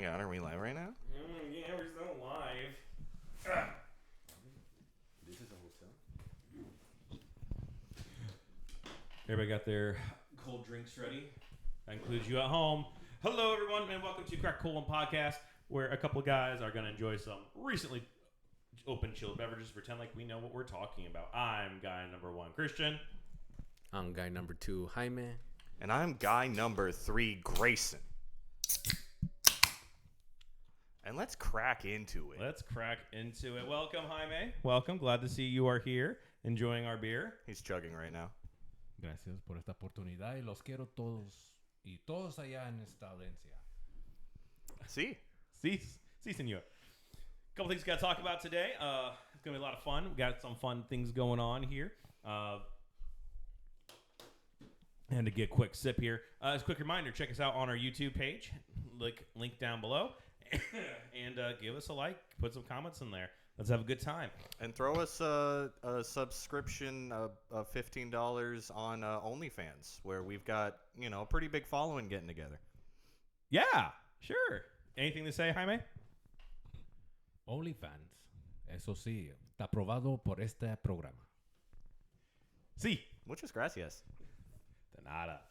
God, are we live right now? Yeah, we're still live. This is a hotel. Everybody got their cold drinks ready? That includes you at home. Hello, everyone, and welcome to Crack Cool One Podcast, where a couple of guys are going to enjoy some recently open chilled beverages, pretend like we know what we're talking about. I'm guy number 1, Christian. I'm guy number 2, Jaime. And I'm guy number 3, Grayson. And let's crack into it. Let's crack into it. Welcome, Jaime. Welcome. Glad to see you are here, enjoying our beer. He's chugging right now. Gracias por esta oportunidad y los quiero todos y todos allá en esta audiencia. See? See, senor. A couple things we got to talk about today. It's going to be a lot of fun. We got some fun things going on here. And to get a quick sip here, as a quick reminder, check us out on our YouTube page. Link down below. And give us a like. Put some comments in there. Let's have a good time. And throw us a subscription of $15 on OnlyFans, where we've got, a pretty big following getting together. Yeah, sure. Anything to say, Jaime? OnlyFans, eso sí, está aprobado por este programa. Sí. Muchas gracias. De nada.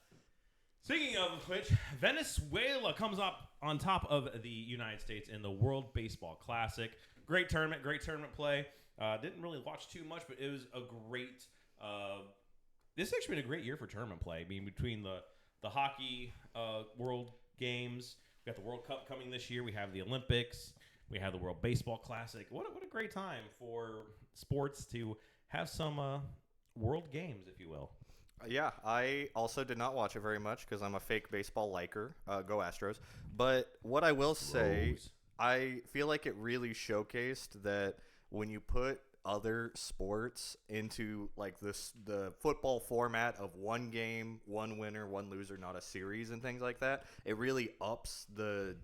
Speaking of which, Venezuela comes up on top of the United States in the World Baseball Classic. Great tournament play. Didn't really watch too much, but it was a great. This has actually been a great year for tournament play. I mean, between the hockey World Games, we got the World Cup coming this year. We have the Olympics. We have the World Baseball Classic. What a great time for sports to have some World Games, if you will. Yeah, I also did not watch it very much because I'm a fake baseball liker. Go Astros. But what I will say, I feel like it really showcased that when you put other sports into like the football format of one game, one winner, one loser, not a series and things like that, it really ups the,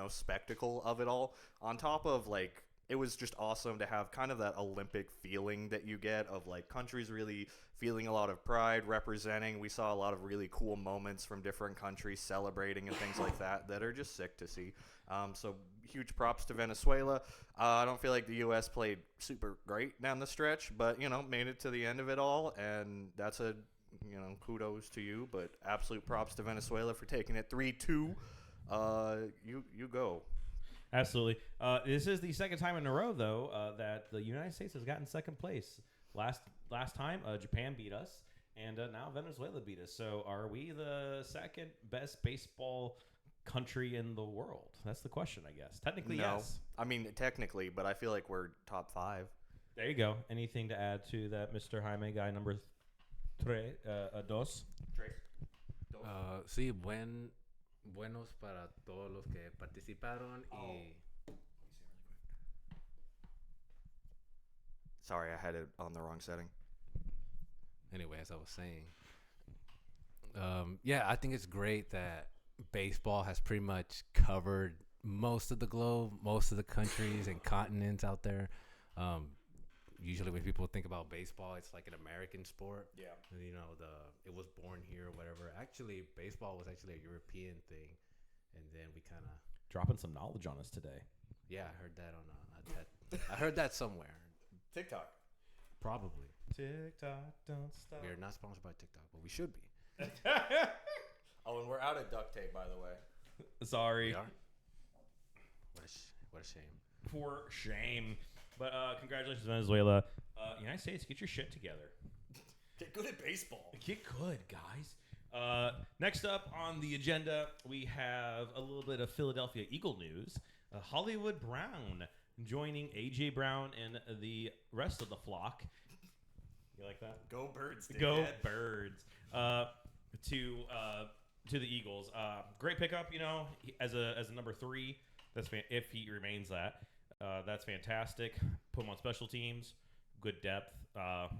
spectacle of it all. On top of like, it was just awesome to have kind of that Olympic feeling that you get of like countries really feeling a lot of pride, representing. We saw a lot of really cool moments from different countries celebrating and things like that are just sick to see. So huge props to Venezuela. I don't feel like the U.S. played super great down the stretch, but, made it to the end of it all. And that's a, kudos to you, but absolute props to Venezuela for taking it 3-2. You go. Absolutely. This is the second time in a row, though, that the United States has gotten second place. Last time, Japan beat us, and now Venezuela beat us. So are we the second best baseball country in the world? That's the question, I guess. Technically, no. Yes. I mean, technically, but I feel like we're top 5. There you go. Anything to add to that, Mr. Jaime, guy number 3, dos? Sí, buenos para todos los que participaron y... Sorry, I had it on the wrong setting. Anyway, as I was saying, I think it's great that baseball has pretty much covered most of the globe, most of the countries and continents out there. Usually when people think about baseball, it's like an American sport. Yeah. It was born here or whatever. Actually, baseball was actually a European thing, and then we kind of dropping some knowledge on us today. Yeah, I heard that I heard that somewhere. TikTok. Probably. TikTok, don't stop. We are not sponsored by TikTok, but we should be. Oh, and we're out of duct tape, by the way. Sorry. We are? What a shame. For shame. But congratulations, Venezuela. United States, get your shit together. Get good at baseball. Get good, guys. Next up on the agenda, we have a little bit of Philadelphia Eagle news. Hollywood Brown joining A.J. Brown and the rest of the flock. You like that? Go Birds, dickhead. Go Birds. To the Eagles. Great pickup, as a number 3. If he remains that. That's fantastic. Put him on special teams. Good depth.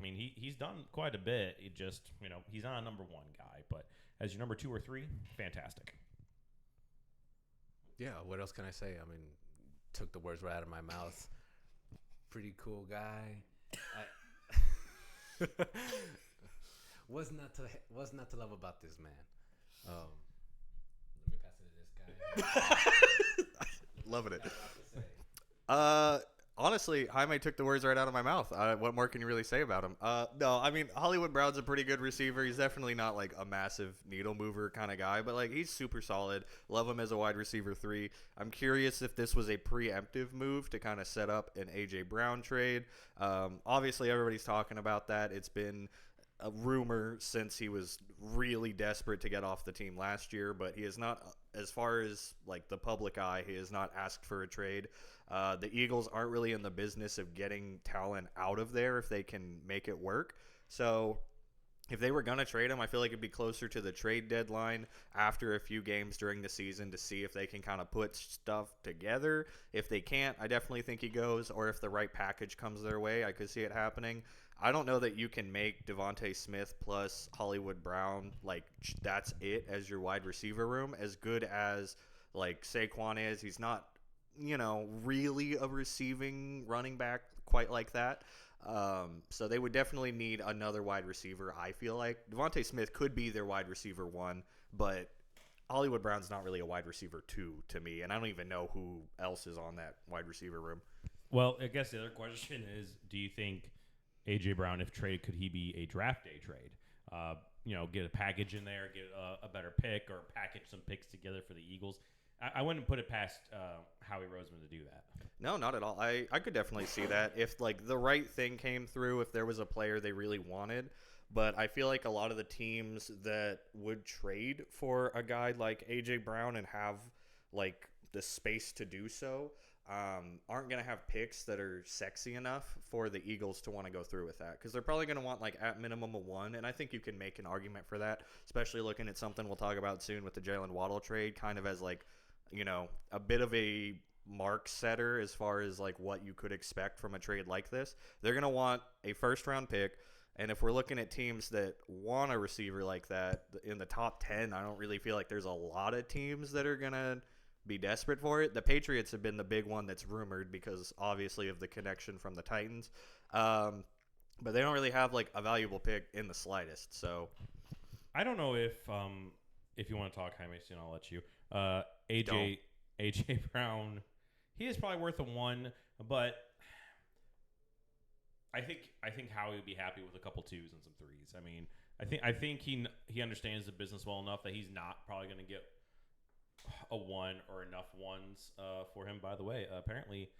He's done quite a bit. It just, he's not a number 1 guy, but as your number 2 or 3, fantastic. Yeah, what else can I say? Took the words right out of my mouth. Pretty cool guy. What's not to love about this man? Let me pass it to this guy. Loving it. Honestly, Jaime took the words right out of my mouth. What more can you really say about him? No, I mean, Hollywood Brown's a pretty good receiver. He's definitely not like a massive needle mover kind of guy, but like he's super solid. Love him as a wide receiver 3. I'm curious if this was a preemptive move to kind of set up an A.J. Brown trade. Obviously, everybody's talking about that. It's been a rumor since he was really desperate to get off the team last year, but he is not, as far as like the public eye, he has not asked for a trade. The Eagles aren't really in the business of getting talent out of there if they can make it work. So if they were going to trade him, I feel like it'd be closer to the trade deadline after a few games during the season to see if they can kind of put stuff together. If they can't, I definitely think he goes, or if the right package comes their way, I could see it happening. I don't know that you can make Devontae Smith plus Hollywood Brown, like, that's it as your wide receiver room. As good as, like, Saquon is, he's not, really a receiving running back quite like that. So they would definitely need another wide receiver, I feel like. Devontae Smith could be their wide receiver 1, but Hollywood Brown's not really a wide receiver 2 to me, and I don't even know who else is on that wide receiver room. Well, I guess the other question is, do you think A.J. Brown, if traded, could he be a draft day trade? Get a package in there, get a better pick, or package some picks together for the Eagles. I wouldn't put it past Howie Roseman to do that. No, not at all. I could definitely see that if like the right thing came through, if there was a player they really wanted. But I feel like a lot of the teams that would trade for a guy like A.J. Brown and have like the space to do so aren't going to have picks that are sexy enough for the Eagles to want to go through with that, because they're probably going to want like at minimum a 1, and I think you can make an argument for that, especially looking at something we'll talk about soon with the Jalen Waddle trade, kind of as like, a bit of a mark setter as far as like what you could expect from a trade like this. They're going to want a first round pick. And if we're looking at teams that want a receiver like that in the top 10, I don't really feel like there's a lot of teams that are going to be desperate for it. The Patriots have been the big one that's rumored because obviously of the connection from the Titans. But they don't really have like a valuable pick in the slightest. So I don't know if you want to talk Jaime soon, I'll let you. AJ Brown, he is probably worth a 1, but I think Howie would be happy with a couple 2s and some 3s. I mean, I think he understands the business well enough that he's not probably going to get a 1 or enough 1s for him. By the way, apparently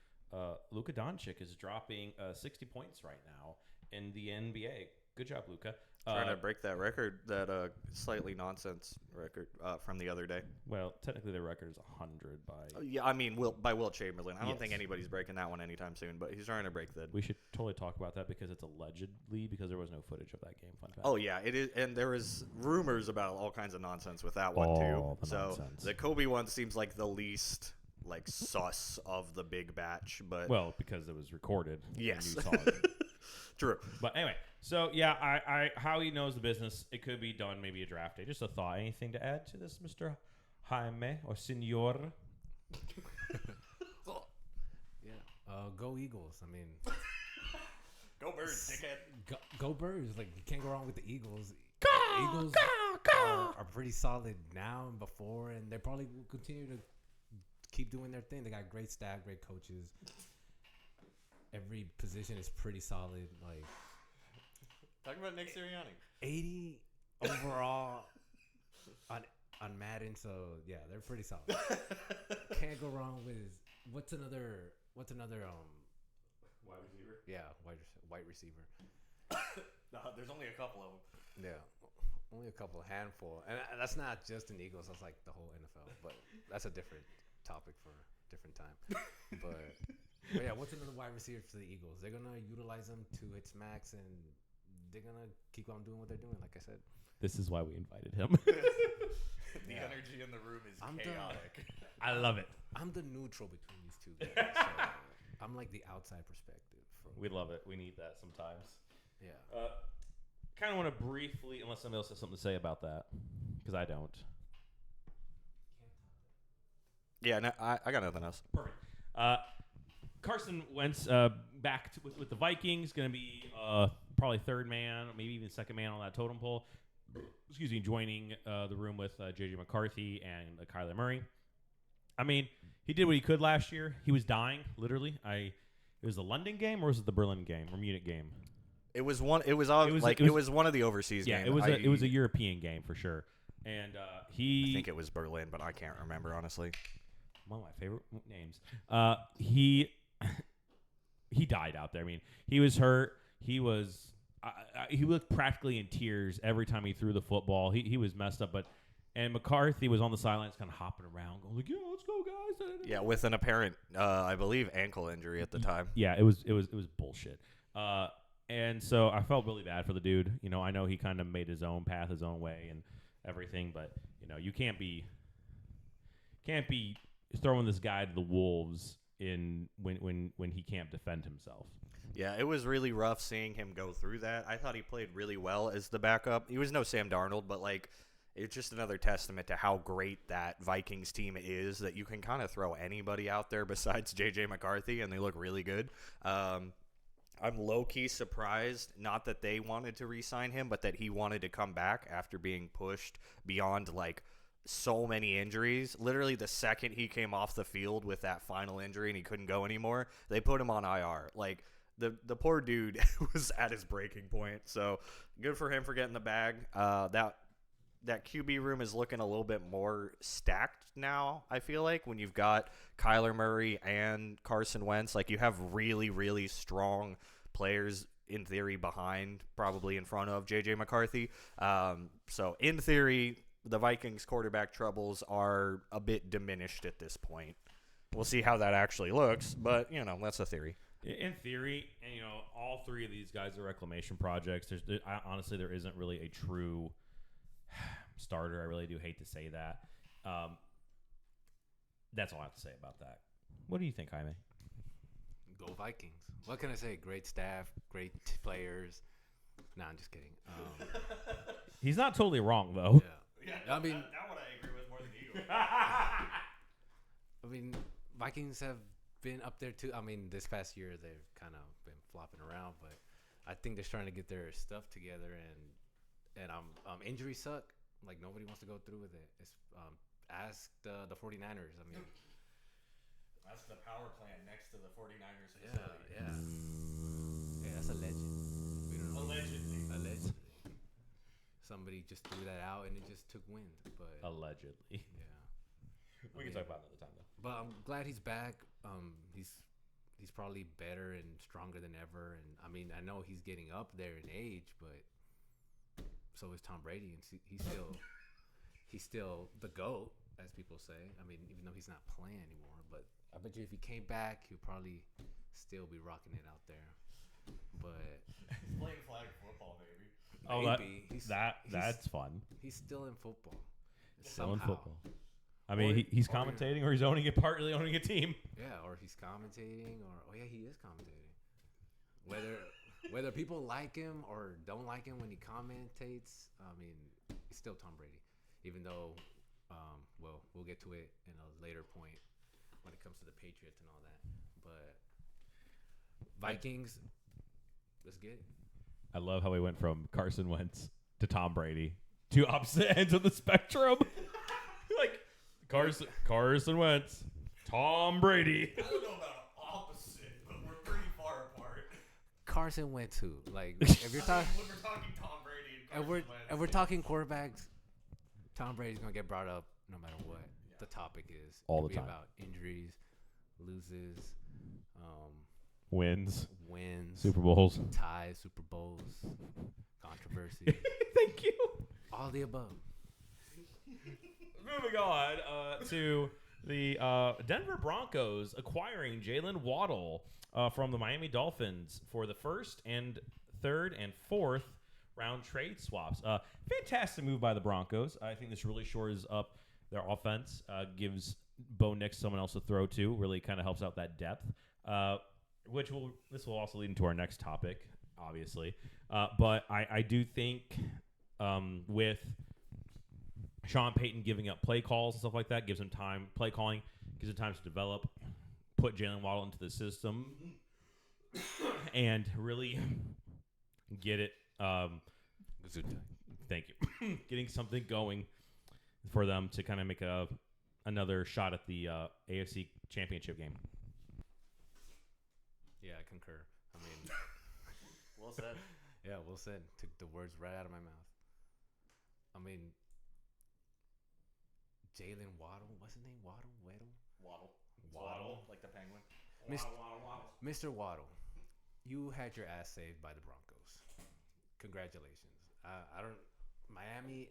Luka Doncic is dropping 60 points right now in the NBA. Good job, Luka. Trying to break that record, that slightly nonsense record from the other day. Well, technically the record is 100 by... Yeah, I mean, by Wilt Chamberlain. I don't think anybody's breaking that one anytime soon, but he's trying to break that. We should totally talk about that because it's allegedly, because there was no footage of that game. Fun fact. Oh, yeah, it is, and there was rumors about all kinds of nonsense with that one, too. So nonsense. The Kobe one seems like the least... like sus of the big batch, but because it was recorded. Yes, and you saw it. True. But anyway, so yeah, I Howie knows the business. It could be done, maybe a draft day. Just a thought. Anything to add to this, Mr. Jaime or Senor? Yeah. Go Eagles. I mean, go Birds, dickhead. Go Birds. Like, you can't go wrong with the Eagles. Eagles are pretty solid now and before, and they probably will continue to keep doing their thing. They got great staff, great coaches. Every position is pretty solid. Like, talking about Nick Sirianni, 80 overall on Madden. So yeah, they're pretty solid. Can't go wrong with what's another wide receiver. Yeah, white receiver. No, there's only a couple of them. Yeah, only a couple, handful, and that's not just in Eagles. That's like the whole NFL. But that's a different topic for a different time. But yeah, what's another wide receiver for the Eagles? They're gonna utilize them to its max, and they're gonna keep on doing what they're doing. Like I said, this is why we invited him. The energy in the room is chaotic. I love it. I'm the neutral between these two guys. So I'm like the outside perspective. We love it. We need that sometimes. Yeah. Kind of want to briefly, unless somebody else has something to say about that, because I don't. Yeah, no, I got nothing else. Perfect. Carson Wentz back with the Vikings, going to be probably third man, maybe even second man on that totem pole. Excuse me, joining the room with J.J. McCarthy and Kyler Murray. I mean, he did what he could last year. He was dying, literally. It was the London game or was it the Berlin game or Munich game? It was one. It was one of the overseas games. It was a European game for sure. And I think it was Berlin, but I can't remember honestly. One of my favorite names. He died out there. I mean, he was hurt. He looked practically in tears every time he threw the football. He was messed up, and McCarthy was on the sidelines kind of hopping around, going like, "Yeah, let's go, guys." Yeah, with an apparent, I believe, ankle injury at the time. Yeah, it was bullshit. And so I felt really bad for the dude. You know, I know he kind of made his own path, his own way, and everything, but you know, you can't be throwing this guy to the wolves when he can't defend himself. Yeah, it was really rough seeing him go through that. I thought he played really well as the backup. He was no Sam Darnold, but like it's just another testament to how great that Vikings team is, that you can kind of throw anybody out there besides J.J. McCarthy, and they look really good. I'm low-key surprised, not that they wanted to re-sign him, but that he wanted to come back after being pushed beyond, like, so many injuries. Literally, the second he came off the field with that final injury and he couldn't go anymore, they put him on IR. Like, the poor dude was at his breaking point. So, good for him for getting the bag. That QB room is looking a little bit more stacked now, I feel like, when you've got Kyler Murray and Carson Wentz. Like, you have really, really strong players, in theory, behind, probably in front of J.J. McCarthy. So, in theory, the Vikings' quarterback troubles are a bit diminished at this point. We'll see how that actually looks, but, you know, that's a theory. In theory, and, you know, all three of these guys are reclamation projects. Honestly, there isn't really a true starter. I really do hate to say that. That's all I have to say about that. What do you think, Jaime? Go Vikings. What can I say? Great staff, great players. No, I'm just kidding. He's not totally wrong, though. Yeah, I mean, that one I agree with more than you. I mean, Vikings have been up there too. I mean, this past year they've kind of been flopping around, but I think they're starting to get their stuff together. And injuries suck. Like, nobody wants to go through with it. It's ask the 49ers. I mean, that's the power plant next to the 49ers facility. Yeah, that's a legend. Allegedly. Somebody just threw that out and it just took wind. But allegedly. Yeah. We can talk about it another time, though. But I'm glad he's back. He's probably better and stronger than ever. And I mean, I know he's getting up there in age, but so is Tom Brady, and he's still the GOAT, as people say. I mean, even though he's not playing anymore, but I bet you if he came back, he'll probably still be rocking it out there. But he's playing flag football, baby. Oh, maybe. That's fun. He's still in football. Still in football. I mean, he's commentating, or he's partly owning a team. Yeah, or he's commentating, or he is commentating. Whether people like him or don't like him when he commentates, I mean, he's still Tom Brady. Even though, we'll get to it in a later point when it comes to the Patriots and all that. But Vikings, let's get it. I love how we went from Carson Wentz to Tom Brady, two opposite ends of the spectrum. Like Carson Wentz, Tom Brady. I don't know about opposite, but we're pretty far apart. Carson Wentz who? Like, if you're talking, when we're talking Tom Brady and Carson Wentz, if we're talking quarterbacks, Tom Brady's gonna get brought up no matter what the topic is. All the It'll time. Be about injuries, loses, Wins, Super Bowls, ties, Super Bowls, controversy. Thank you. All the above. Moving on to the Denver Broncos acquiring Jalen Waddle from the Miami Dolphins for the first and third and fourth round trade swaps. Fantastic move by the Broncos. I think this really shores up their offense, gives Bo Nix someone else to throw to, really kind of helps out that depth, this will also lead into our next topic, obviously. But I do think with Sean Payton giving up play calls and stuff like that, gives him time, play calling, gives him time to develop, put Jalen Waddle into the system, and really get it. Thank you. Getting something going for them to kind of make a another shot at the AFC Championship game. Yeah, I concur. I mean, Well said. yeah, well said. Took the words right out of my mouth. I mean, Jalen Waddle. What's his name? Waddle, like the penguin. Waddle. Mr. Waddle, you had your ass saved by the Broncos. Congratulations. I don't. Miami,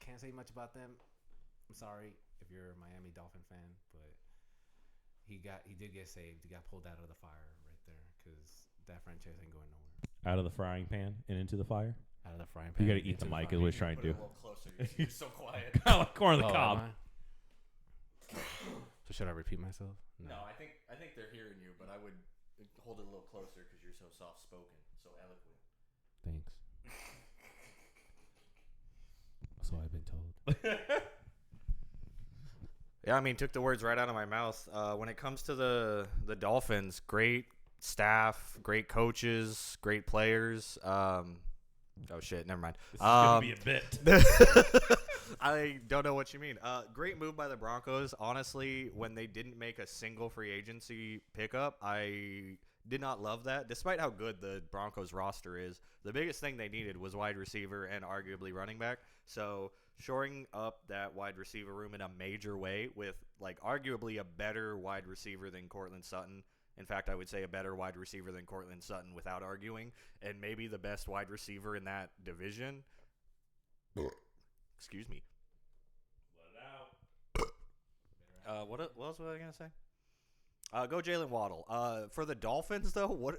can't say much about them. I'm sorry if you're a Miami Dolphin fan, but he did get saved. He got pulled out of the fire right there because that franchise ain't going nowhere. Out of the frying pan and into the fire. Out of the frying You pan. got to eat the into mic is what he's trying to Put it do. a little closer. You're so quiet. Corn on the Oh, cob. am I? So should I repeat myself? No, I think they're hearing you, but I would hold it a little closer because you're so soft spoken, so eloquent. Thanks. So I've been told. Yeah, I mean, took the words right out of my mouth. When it comes to the Dolphins, great staff, great coaches, great players. Oh shit, never mind. This is gonna be a bit. I don't know what you mean. Great move by the Broncos. Honestly, when they didn't make a single free agency pickup, I did not love that. Despite how good the Broncos roster is, the biggest thing they needed was wide receiver and arguably running back. So shoring up that wide receiver room in a major way with like arguably a better wide receiver than Cortland Sutton. In fact, I would say a better wide receiver than Cortland Sutton without arguing, and maybe the best wide receiver in that division. Excuse me. Let it out. What else was I gonna say? Go Jalen Waddle. For the Dolphins, though,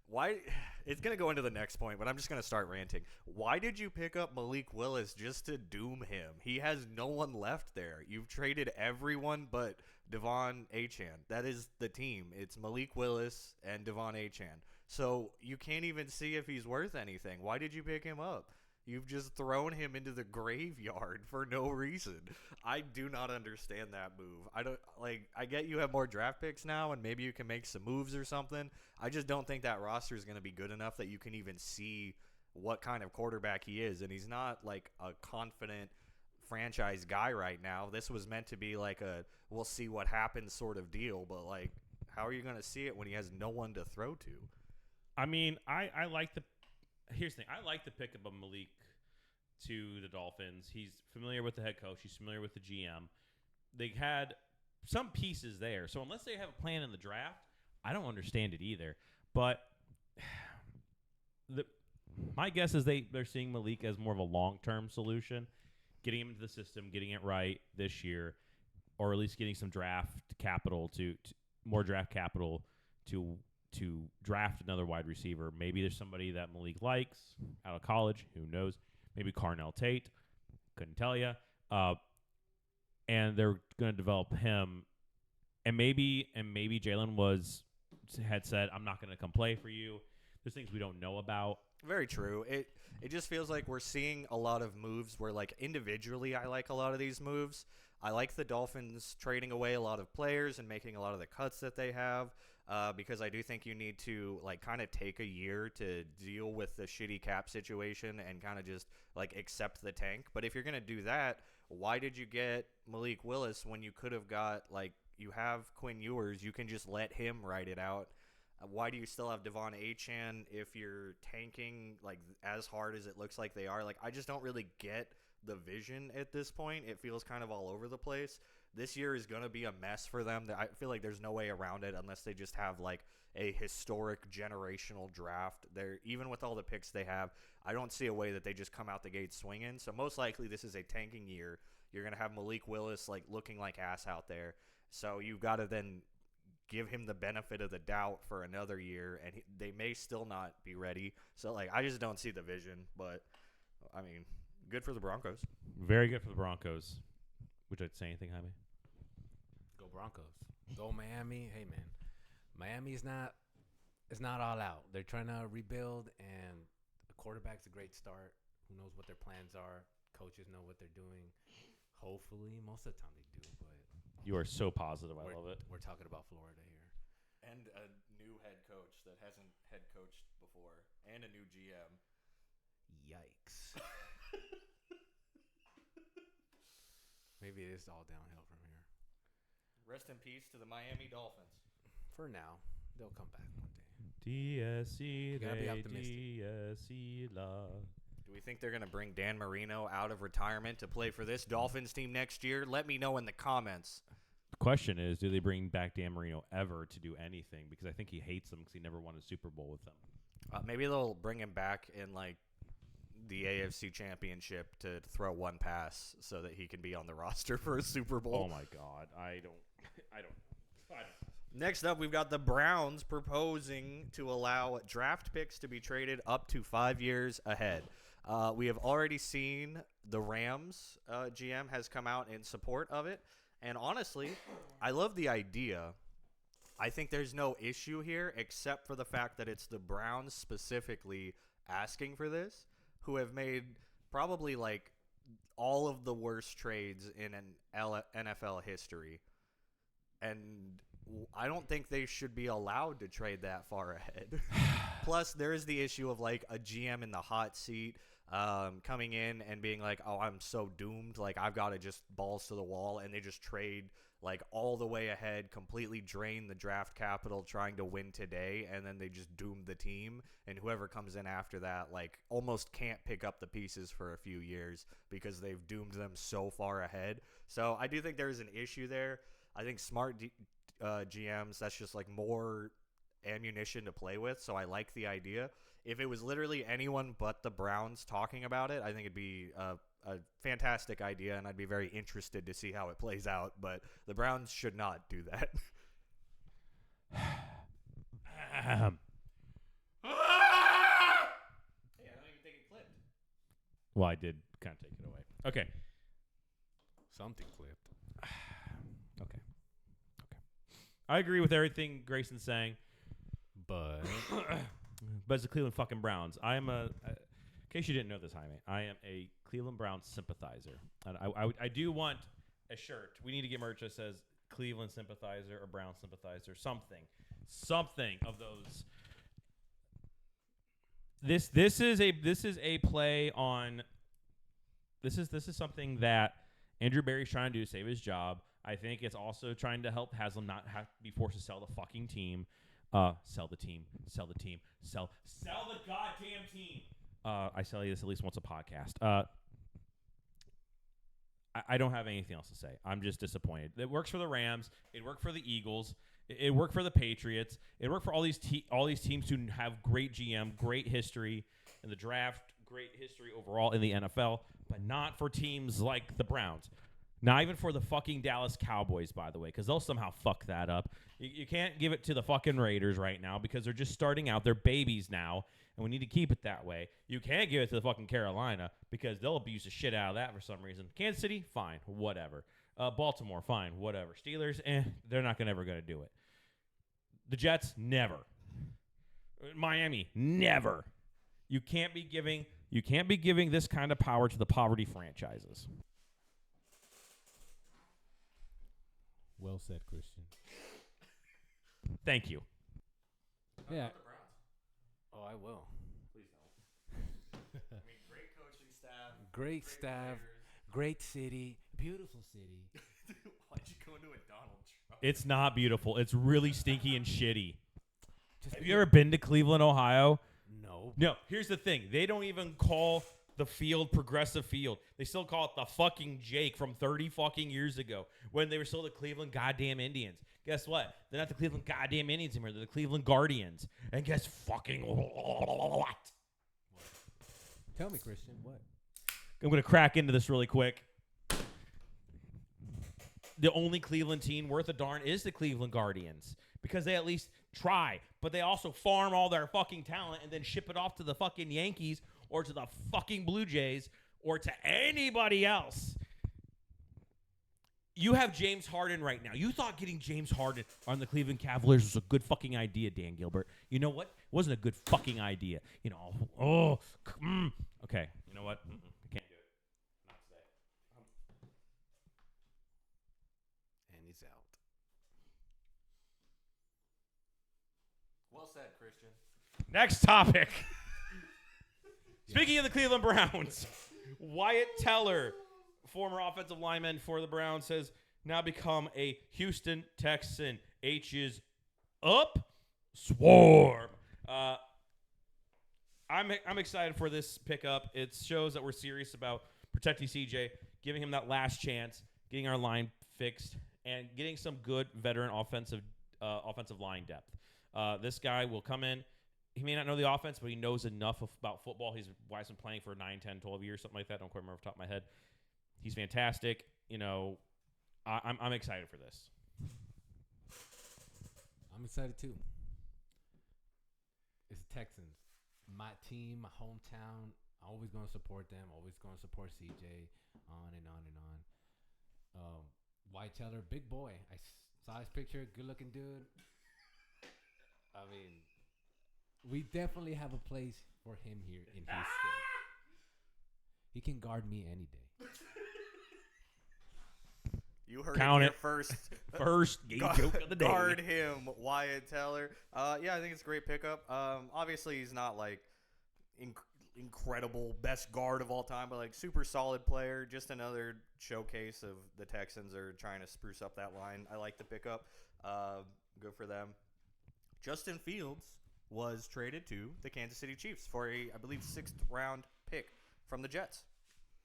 why? It's gonna go into the next point, but I'm just gonna start ranting. Why did you pick up Malik Willis just to doom him? He has no one left there. You've traded everyone but Devon Achane. That is the team. It's Malik Willis and Devon Achane. So you can't even see if he's worth anything. Why did you pick him up? You've just thrown him into the graveyard for no reason. I do not understand that move. I get you have more draft picks now and maybe you can make some moves or something. I just don't think that roster is going to be good enough that you can even see what kind of quarterback he is. And he's not like a confident franchise guy right now. This was meant to be like a we'll see what happens sort of deal, but like how are you going to see it when he has no one to throw to? I mean, I like the. Here's the thing. I like the pickup of Malik to the Dolphins. He's familiar with the head coach. He's familiar with the GM. They had some pieces there. So unless they have a plan in the draft, I don't understand it either. But my guess is they're seeing Malik as more of a long-term solution, getting him into the system, getting it right this year, or at least getting some draft capital to more draft capital to draft another wide receiver. Maybe there's somebody that Malik likes out of college. Who knows? Maybe Carnell Tate. Couldn't tell you. And they're going to develop him. And maybe Jalen had said, I'm not going to come play for you. There's things we don't know about. Very true. It just feels like we're seeing a lot of moves where, like, individually I like a lot of these moves. I like the Dolphins trading away a lot of players and making a lot of the cuts that they have. Because I do think you need to like kind of take a year to deal with the shitty cap situation and kind of just like accept the tank. But if you're going to do that, why did you get Malik Willis when you could have got like you have Quinn Ewers? You can just let him write it out. Why do you still have Devon Achane if you're tanking like as hard as it looks like they are? Like I just don't really get the vision at this point. It feels kind of all over the place. This year is going to be a mess for them. I feel like there's no way around it unless they just have like a historic generational draft. Even with all the picks they have, I don't see a way that they just come out the gate swinging. So most likely this is a tanking year. You're going to have Malik Willis like looking like ass out there. So you've got to then give him the benefit of the doubt for another year, and they may still not be ready. So like I just don't see the vision. But I mean, good for the Broncos. Very good for the Broncos. Would you like to say anything, Jaime? Go Broncos. Go Miami. Hey man, Miami's not. It's not all out. They're trying to rebuild, and the quarterback's a great start. Who knows what their plans are? Coaches know what they're doing. Hopefully, most of the time they do. But You are so positive. I love it. We're talking about Florida here. And a new head coach that hasn't head coached before, and a new GM. Yikes. Maybe it is all downhill from here. Rest in peace to the Miami Dolphins. For now, they'll come back one day. DSC, Gotta be they optimistic. DSC love. Do we think they're going to bring Dan Marino out of retirement to play for this Dolphins team next year? Let me know in the comments. The question is, do they bring back Dan Marino ever to do anything? Because I think he hates them because he never won a Super Bowl with them. Maybe they'll bring him back in like the AFC Championship to throw one pass so that he can be on the roster for a Super Bowl. Oh my God, I don't. Next up, we've got the Browns proposing to allow draft picks to be traded up to 5 years ahead. We have already seen the Rams GM has come out in support of it. And honestly, I love the idea. I think there's no issue here except for the fact that it's the Browns specifically asking for this, who have made probably like all of the worst trades in an NFL history. And I don't think they should be allowed to trade that far ahead. Plus, there is the issue of like a GM in the hot seat coming in and being like, oh, I'm so doomed. Like, I've got to just balls to the wall. And they just trade like all the way ahead, completely drain the draft capital trying to win today. And then they just doom the team. And whoever comes in after that, like, almost can't pick up the pieces for a few years because they've doomed them so far ahead. So I do think there's an issue there. I think smart GMs, that's just like more ammunition to play with. So I like the idea. If it was literally anyone but the Browns talking about it, I think it'd be a fantastic idea, and I'd be very interested to see how it plays out. But the Browns should not do that. Hey, I don't even think it clipped. Well, I did kind of take it away. Okay. Something clipped. Okay. I agree with everything Grayson's saying. But But it's the Cleveland fucking Browns. I am in case you didn't know this, Jaime, I am a Cleveland Browns sympathizer. And I do want a shirt. We need to get merch that says Cleveland sympathizer or Brown sympathizer, something of those. This is a play on. This is something that Andrew Berry's trying to do to save his job. I think it's also trying to help Haslam not have to be forced to sell the fucking team. Sell the team. Sell the goddamn team. I tell you this at least once a podcast. I don't have anything else to say. I'm just disappointed. It works for the Rams. It worked for the Eagles. It worked for the Patriots. It worked for all these teams who have great GM, great history in the draft, great history overall in the NFL, but not for teams like the Browns. Not even for the fucking Dallas Cowboys, by the way, because they'll somehow fuck that up. You can't give it to the fucking Raiders right now because they're just starting out. They're babies now, and we need to keep it that way. You can't give it to the fucking Carolina because they'll abuse the shit out of that for some reason. Kansas City, fine, whatever. Baltimore, fine, whatever. Steelers, they're not ever going to do it. The Jets, never. Miami, never. You can't be giving this kind of power to the poverty franchises. Well said, Christian. Thank you. Yeah. oh, I will. Please don't. I mean, great coaching staff. Great staff, players. great city. Beautiful city. Why'd you go into a Donald Trump? It's not beautiful. It's really stinky and shitty. Just Have you ever been to Cleveland, Ohio? No. No. Here's the thing. They don't even call the field Progressive Field. They still call it the fucking Jake from 30 fucking years ago when they were still the Cleveland goddamn Indians. Guess what? They're not the Cleveland goddamn Indians anymore. They're the Cleveland Guardians. And guess fucking what? Tell me, Christian, what? I'm going to crack into this really quick. The only Cleveland team worth a darn is the Cleveland Guardians because they at least try, but they also farm all their fucking talent and then ship it off to the fucking Yankees or to the fucking Blue Jays or to anybody else. You have James Harden right now. You thought getting James Harden on the Cleveland Cavaliers was a good fucking idea, Dan Gilbert. You know what? It wasn't a good fucking idea. You know, okay. You know what? I can't do it. Not today. And he's out. Well said, Christian. Next topic. Speaking of the Cleveland Browns, Wyatt Teller, former offensive lineman for the Browns, says now become a Houston Texan. H is up. Swarm. I'm excited for this pickup. It shows that we're serious about protecting CJ, giving him that last chance, getting our line fixed, and getting some good veteran offensive line depth. This guy will come in. He may not know the offense, but he knows enough about football. He's been playing for 9, 10, 12 years, something like that. Don't quite remember off the top of my head. He's fantastic. I'm excited for this. I'm excited too. It's the Texans. My team, my hometown. Always going to support them. Always going to support CJ. On and on and on. White Teller, big boy. I saw his picture. Good looking dude. I mean, we definitely have a place for him here in Houston. He can guard me any day. You heard Count it here it. first. First game joke of the day. Guard him, Wyatt Teller. Yeah, I think it's a great pickup. Obviously, he's not like incredible best guard of all time, but like super solid player. Just another showcase of the Texans are trying to spruce up that line. I like the pickup. Good for them. Justin Fields was traded to the Kansas City Chiefs for a, I believe, 6th round pick from the Jets.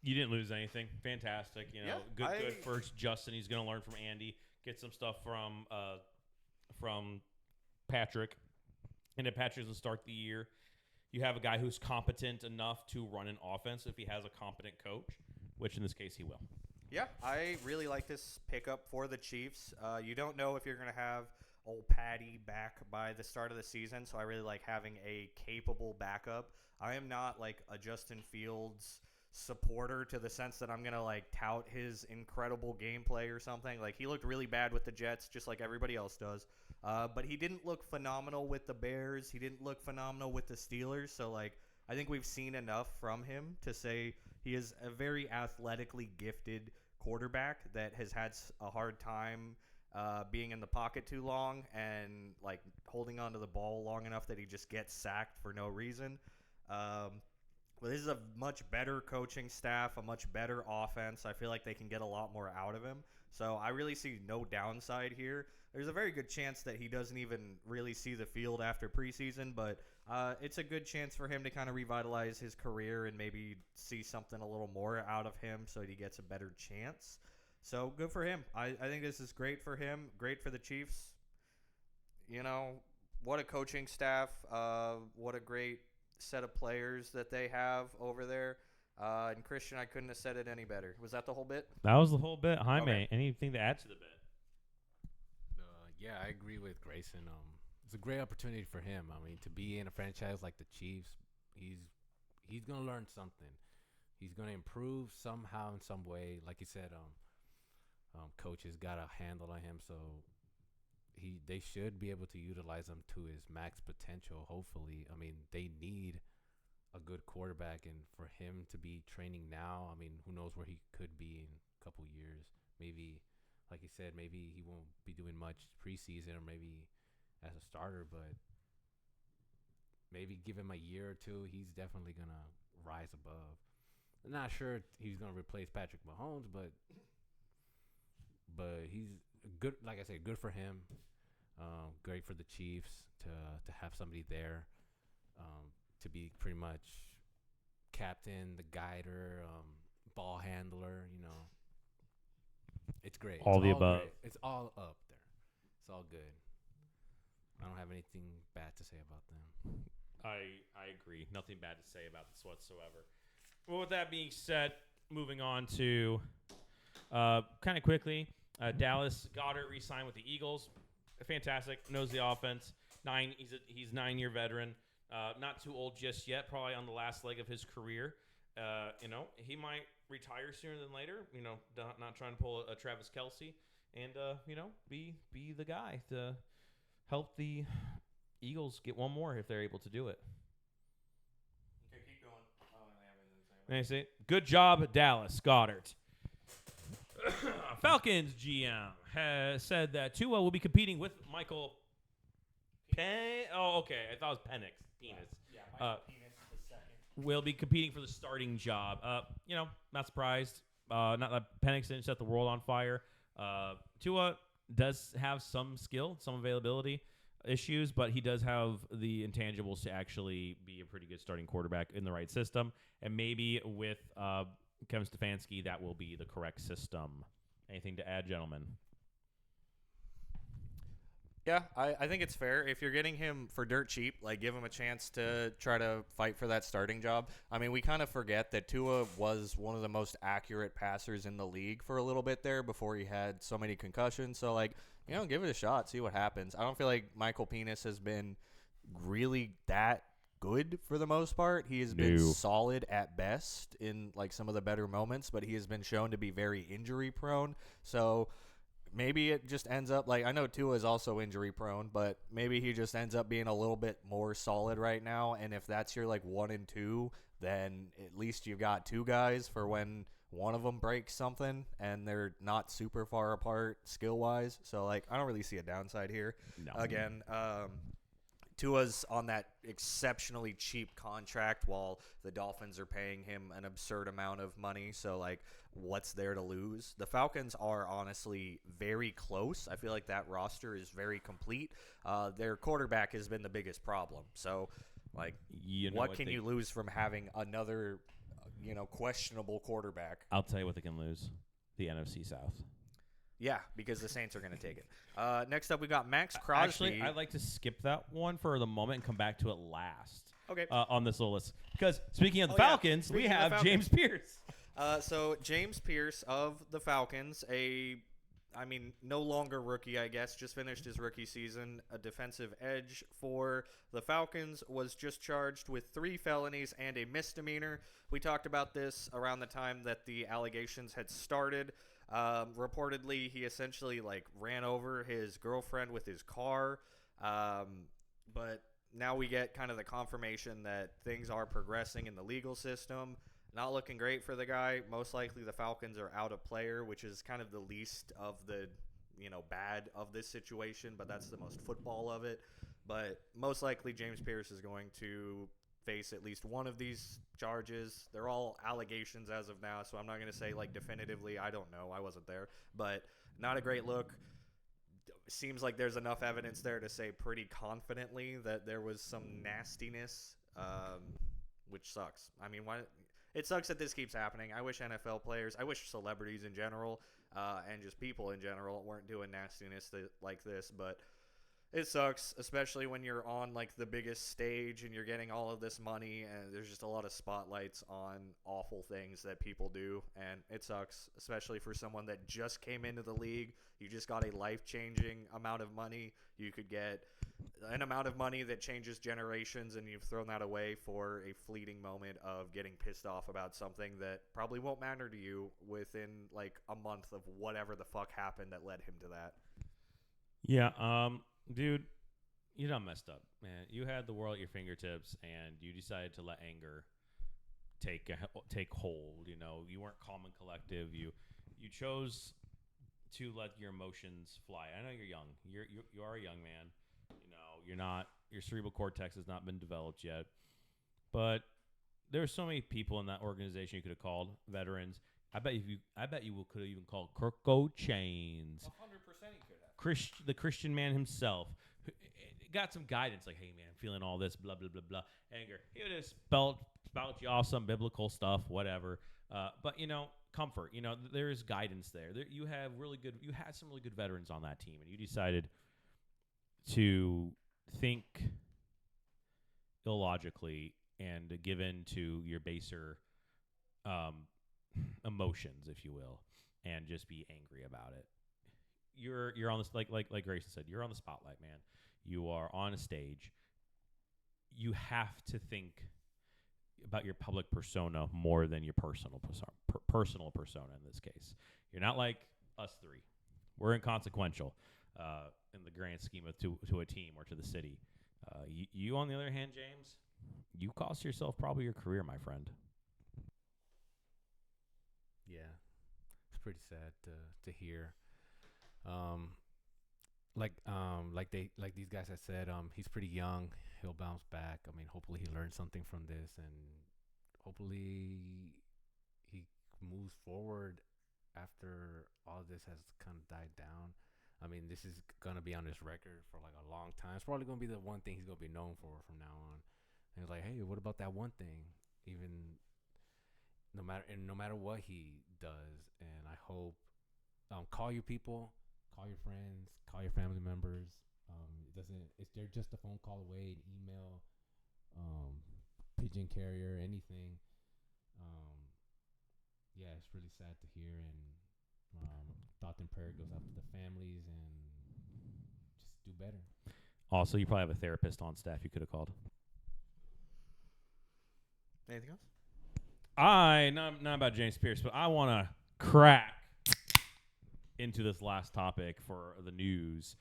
You didn't lose anything. Fantastic. Good for Justin. He's going to learn from Andy. Get some stuff from Patrick. And if Patrick doesn't start the year, you have a guy who's competent enough to run an offense if he has a competent coach, which in this case he will. Yeah, I really like this pickup for the Chiefs. You don't know if you're going to have old Patty back by the start of the season, so I really like having a capable backup. I am not like a Justin Fields supporter to the sense that I'm going to like tout his incredible gameplay or something. Like, he looked really bad with the Jets, just like everybody else does. But he didn't look phenomenal with the Bears. He didn't look phenomenal with the Steelers. So, like, I think we've seen enough from him to say he is a very athletically gifted quarterback that has had a hard time being in the pocket too long and, like, holding onto the ball long enough that he just gets sacked for no reason. But this is a much better coaching staff, a much better offense. I feel like they can get a lot more out of him. So I really see no downside here. There's a very good chance that he doesn't even really see the field after preseason, but it's a good chance for him to kind of revitalize his career and maybe see something a little more out of him so that he gets a better chance. So good for him. I think this is great for him, great for the Chiefs. What a coaching staff, what a great set of players that they have over there. And Christian, I couldn't have said it any better. Was that the whole bit? That was the whole bit. Jaime, Okay. anything to add to the bit? Yeah, I agree with Grayson. It's a great opportunity for him. I mean, to be in a franchise like the Chiefs, he's gonna learn something. He's gonna improve somehow in some way. Like you said, coach has got a handle on him, so they should be able to utilize him to his max potential. Hopefully, I mean, they need a good quarterback, and for him to be training now, I mean, who knows where he could be in a couple years? Maybe. Like you said, maybe he won't be doing much preseason or maybe as a starter, but maybe give him a year or two, he's definitely going to rise above. I'm not sure he's going to replace Patrick Mahomes, but he's good. Like I said, good for him. Great for the Chiefs to have somebody there, to be pretty much captain, the guider, ball handler, It's great. All It's the above. great. It's all up there. It's all good. I don't have anything bad to say about them. I agree. Nothing bad to say about this whatsoever. Well, with that being said, moving on to kind of quickly, Dallas Goedert re-signed with the Eagles. Fantastic. Knows the offense. He's 9-year veteran. Not too old just yet. Probably on the last leg of his career. He might retire sooner than later. Not trying to pull a Travis Kelce, and be the guy to help the Eagles get one more if they're able to do it. Okay, keep going. And I say, good job, Dallas Goedert. Falcons GM has said that Tua will be competing with Michael Penix. Oh, okay. I thought it was Penix. Penis. Yeah, Michael Penix the second. Will be competing for the starting job. Not surprised. Not that Penix didn't set the world on fire. Tua does have some skill, some availability issues, but he does have the intangibles to actually be a pretty good starting quarterback in the right system. And maybe with Kevin Stefanski, that will be the correct system. Anything to add, gentlemen? Yeah, I think it's fair. If you're getting him for dirt cheap, like give him a chance to try to fight for that starting job. I mean, we kind of forget that Tua was one of the most accurate passers in the league for a little bit there before he had so many concussions. So, like, give it a shot, see what happens. I don't feel like Michael Penis has been really that good for the most part. He has been solid at best in, like, some of the better moments, but he has been shown to be very injury prone. So maybe it just ends up like, I know Tua is also injury prone, but maybe he just ends up being a little bit more solid right now. And if that's your like 1 and 2, then at least you've got two guys for when one of them breaks something and they're not super far apart skill wise. So like, I don't really see a downside here. No. Again, Tua's on that exceptionally cheap contract while the Dolphins are paying him an absurd amount of money. So, like, what's there to lose? The Falcons are honestly very close. I feel like that roster is very complete. Their quarterback has been the biggest problem. So, like, what can you lose from having another, questionable quarterback? I'll tell you what they can lose. The NFC South. Yeah, because the Saints are going to take it. Next up, we got Max Crosby. Actually, I'd like to skip that one for the moment and come back to it last. Okay. On this little list. Because speaking of the Falcons, we have James Pierce. So James Pierce of the Falcons, no longer rookie, I guess, just finished his rookie season. A defensive edge for the Falcons, was just charged with 3 felonies and a misdemeanor. We talked about this around the time that the allegations had started. Reportedly, he essentially ran over his girlfriend with his car. But now we get kind of the confirmation that things are progressing in the legal system. Not looking great for the guy. Most likely the Falcons are out a player, which is kind of the least of the, bad of this situation, but that's the most football of it. But most likely James Pierce is going to face at least one of these charges. They're all allegations as of now, so I'm not going to say definitively. I don't know. I wasn't there. But not a great look. Seems like there's enough evidence there to say pretty confidently that there was some nastiness, which sucks. I mean, why? It sucks that this keeps happening. I wish NFL players, I wish celebrities in general, and just people in general weren't doing nastiness like this, but it sucks, especially when you're on the biggest stage and you're getting all of this money, and there's just a lot of spotlights on awful things that people do, and it sucks, especially for someone that just came into the league. You just got a life-changing amount of money. You could get an amount of money that changes generations, and you've thrown that away for a fleeting moment of getting pissed off about something that probably won't matter to you within a month of whatever the fuck happened that led him to that. Yeah, dude, you done messed up, man. You had the world at your fingertips, and you decided to let anger take hold. You weren't calm and collective. You chose to let your emotions fly. I know you're young. You are a young man. You're not. Your cerebral cortex has not been developed yet. But there's so many people in that organization you could have called veterans. I bet you could have even called Kirko Chains. 100% he could have. The Christian man himself got some guidance, like, hey man, I'm feeling all this blah blah blah blah anger. He would have spout you off some biblical stuff, whatever. But comfort. There is guidance there. You had some really good veterans on that team, and you decided to think illogically and give in to your baser emotions, if you will, and just be angry about it. You're on this like Grayson said, you're on the spotlight, man. You are on a stage. You have to think about your public persona more than your personal persona in this case. You're not like us three. We're inconsequential in the grand scheme of to a team or to the city. You on the other hand, James, you cost yourself probably your career, my friend. Yeah, it's pretty sad to hear. Like these guys have said, he's pretty young. He'll bounce back. I mean, hopefully he learns something from this, and hopefully he moves forward after all this has kind of died down, I mean, this is gonna be on his record for like a long time. It's probably gonna be the one thing he's gonna be known for from now on. And it's like, hey, what about that one thing? Even no matter what he does, and I hope, call your people, call your friends, call your family members. It doesn't. It's they're just a phone call away, an email, pigeon carrier, anything. Um, yeah, it's really sad to hear, and thought and prayer goes out to the families, and just do better. Also, you probably have a therapist on staff you could have called. Anything else? Not about James Pierce, but I want to crack into this last topic for the news.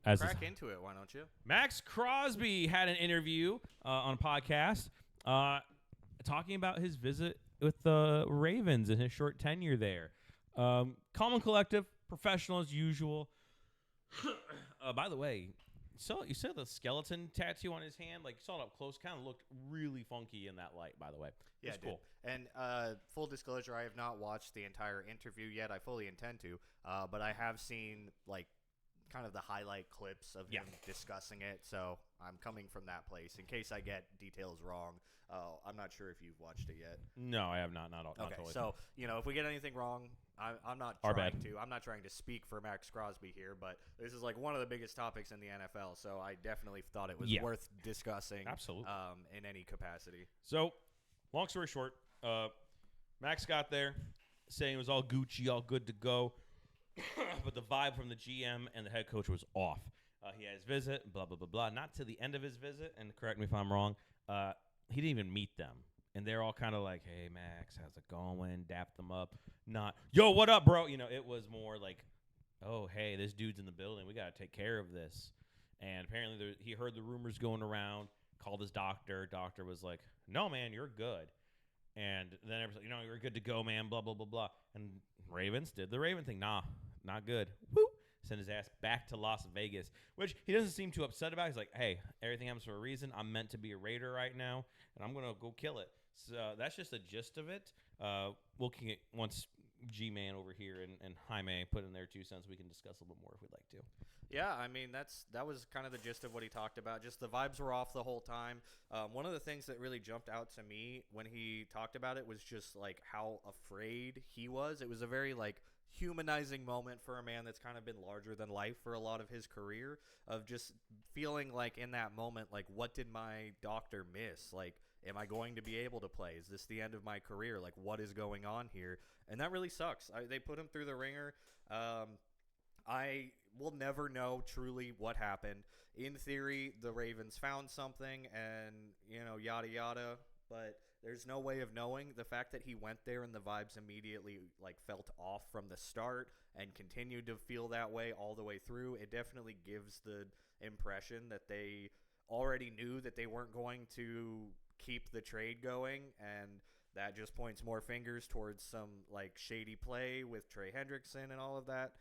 Crack into it, why don't you? Max Crosby had an interview on a podcast talking about his visit with the Ravens and his short tenure there. Calm and collective, professional as usual. By the way, you saw the skeleton tattoo on his hand? Like, you saw it up close. Kind of looked really funky in that light, by the way. Yeah, it's cool. And full disclosure, I have not watched the entire interview yet. I fully intend to, but I have seen, like, kind of the highlight clips of him discussing it, so I'm coming from that place. In case I get details wrong, I'm not sure if you've watched it yet. No, I have not. Not Okay, totally. so, if we get anything wrong, I'm not trying to speak for Max Crosby here, but this is like one of the biggest topics in the NFL, so I definitely thought it was worth discussing. Absolutely. In any capacity. So, long story short, Max got there saying it was all Gucci, all good to go. But the vibe from the GM and the head coach was off. He had his visit, blah, blah, blah, blah. Not to the end of his visit, and correct me if I'm wrong, he didn't even meet them. And they're all kind of like, hey, Max, how's it going? Dap them up. Not, yo, what up, bro? It was more like, oh, hey, this dude's in the building. We got to take care of this. And apparently he heard the rumors going around, called his doctor. Doctor was like, no, man, you're good. And then everyone's like, you're good to go, man, blah, blah, blah, blah. And Ravens did the Raven thing. Nah, not good. Woo! Send his ass back to Las Vegas, which he doesn't seem too upset about. He's like, hey, everything happens for a reason. I'm meant to be a Raider right now, and I'm going to go kill it. So that's just the gist of it. Looking at once G-Man over here and Jaime put in their 2 cents, we can discuss a little bit more if we'd like to. Yeah, I mean, that was kind of the gist of what he talked about. Just the vibes were off the whole time. One of the things that really jumped out to me when he talked about it was just, like, how afraid he was. It was a very, like, humanizing moment for a man that's kind of been larger than life for a lot of his career, of just feeling like in that moment, like, what did my doctor miss? Like, am I going to be able to play? Is this the end of my career? Like, what is going on here? And that really sucks. They put him through the ringer. I will never know truly what happened. In theory, the Ravens found something and, yada, yada. But there's no way of knowing. The fact that he went there and the vibes immediately, like, felt off from the start and continued to feel that way all the way through, it definitely gives the impression that they already knew that they weren't going to keep the trade going, and that just points more fingers towards some, like, shady play with Trey Hendrickson and all of that.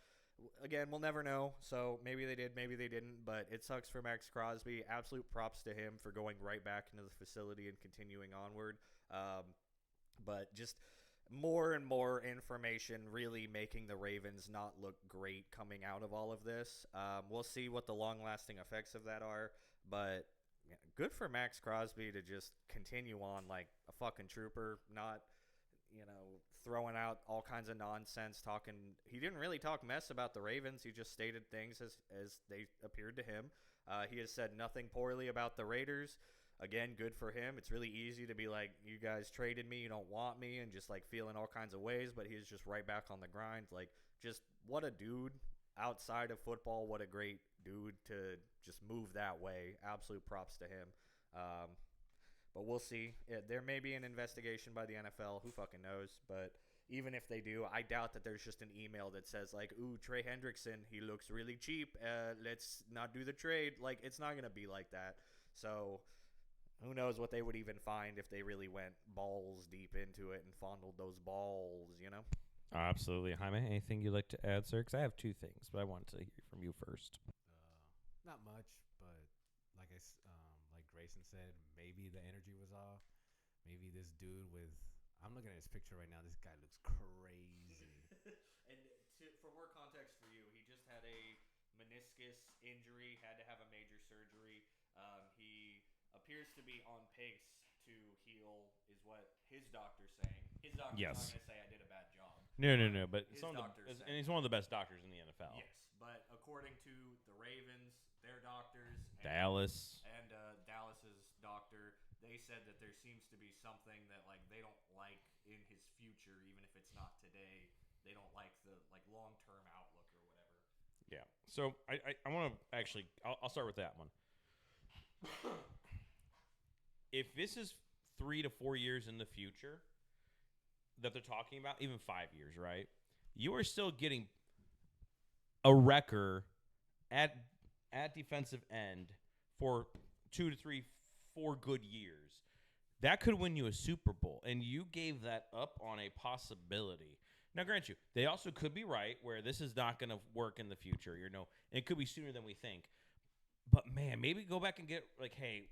Again, we'll never know, so maybe they did, maybe they didn't, but it sucks for Max Crosby. Absolute props to him for going right back into the facility and continuing onward. But just more and more information really making the Ravens not look great coming out of all of this. We'll see what the long-lasting effects of that are, but good for Max Crosby to just continue on like a fucking trooper, not, throwing out all kinds of nonsense, talking. He didn't really talk mess about the Ravens. He just stated things as they appeared to him. He has said nothing poorly about the Raiders. Again, good for him. It's really easy to be like, you guys traded me, you don't want me, and just like feeling all kinds of ways, but he's just right back on the grind. Like, just what a dude outside of football. What a great dude to just move that way. Absolute props to him. But we'll see. There may be an investigation by the NFL. Who fucking knows? But even if they do, I doubt that there's just an email that says, like, ooh, Trey Hendrickson, he looks really cheap. Let's not do the trade. Like, it's not going to be like that. So who knows what they would even find if they really went balls deep into it and fondled those balls, Absolutely. Jaime, anything you'd like to add, sir? Because I have 2 things, but I wanted to hear from you first. Not much, but like Grayson said, maybe the energy was off. Maybe this dude with, I'm looking at his picture right now. This guy looks crazy. And for more context for you, he just had a meniscus injury, had to have a major surgery. He appears to be on pace to heal, is what his doctor's saying. His doctor's Yes. not going to say I did a bad job. No. But His some of doctor's the, saying and he's one of the best doctors in the NFL. Yes, but according to the Ravens, their doctors, Dallas. and Dallas's doctor, they said that there seems to be something that like they don't like in his future, even if it's not today. They don't like the long-term outlook or whatever. Yeah. So I want to actually I'll start with that one. If this is 3 to 4 years in the future that they're talking about, even 5 years, right? You are still getting a wrecker at defensive end for 2 to 3, 4 good years. That could win you a Super Bowl, and you gave that up on a possibility. Now, grant you, they also could be right where this is not going to work in the future. It could be sooner than we think. But man, maybe go back and get like, hey,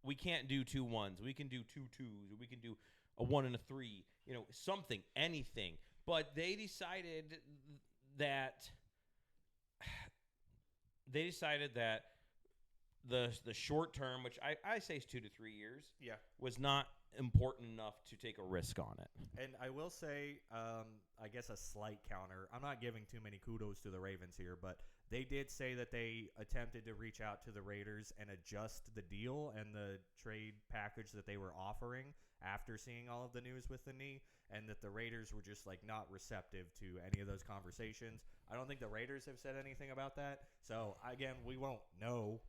we can't do 2 1s. We can do 2 2s. Or we can do a 1 and a 3. Something, anything. But they decided that the short term, which I say is 2 to 3 years, was not important enough to take a risk on it. And I will say, I guess a slight counter. I'm not giving too many kudos to the Ravens here, but they did say that they attempted to reach out to the Raiders and adjust the deal and the trade package that they were offering after seeing all of the news with the knee, and that the Raiders were just like not receptive to any of those conversations. I don't think the Raiders have said anything about that. So again, we won't know.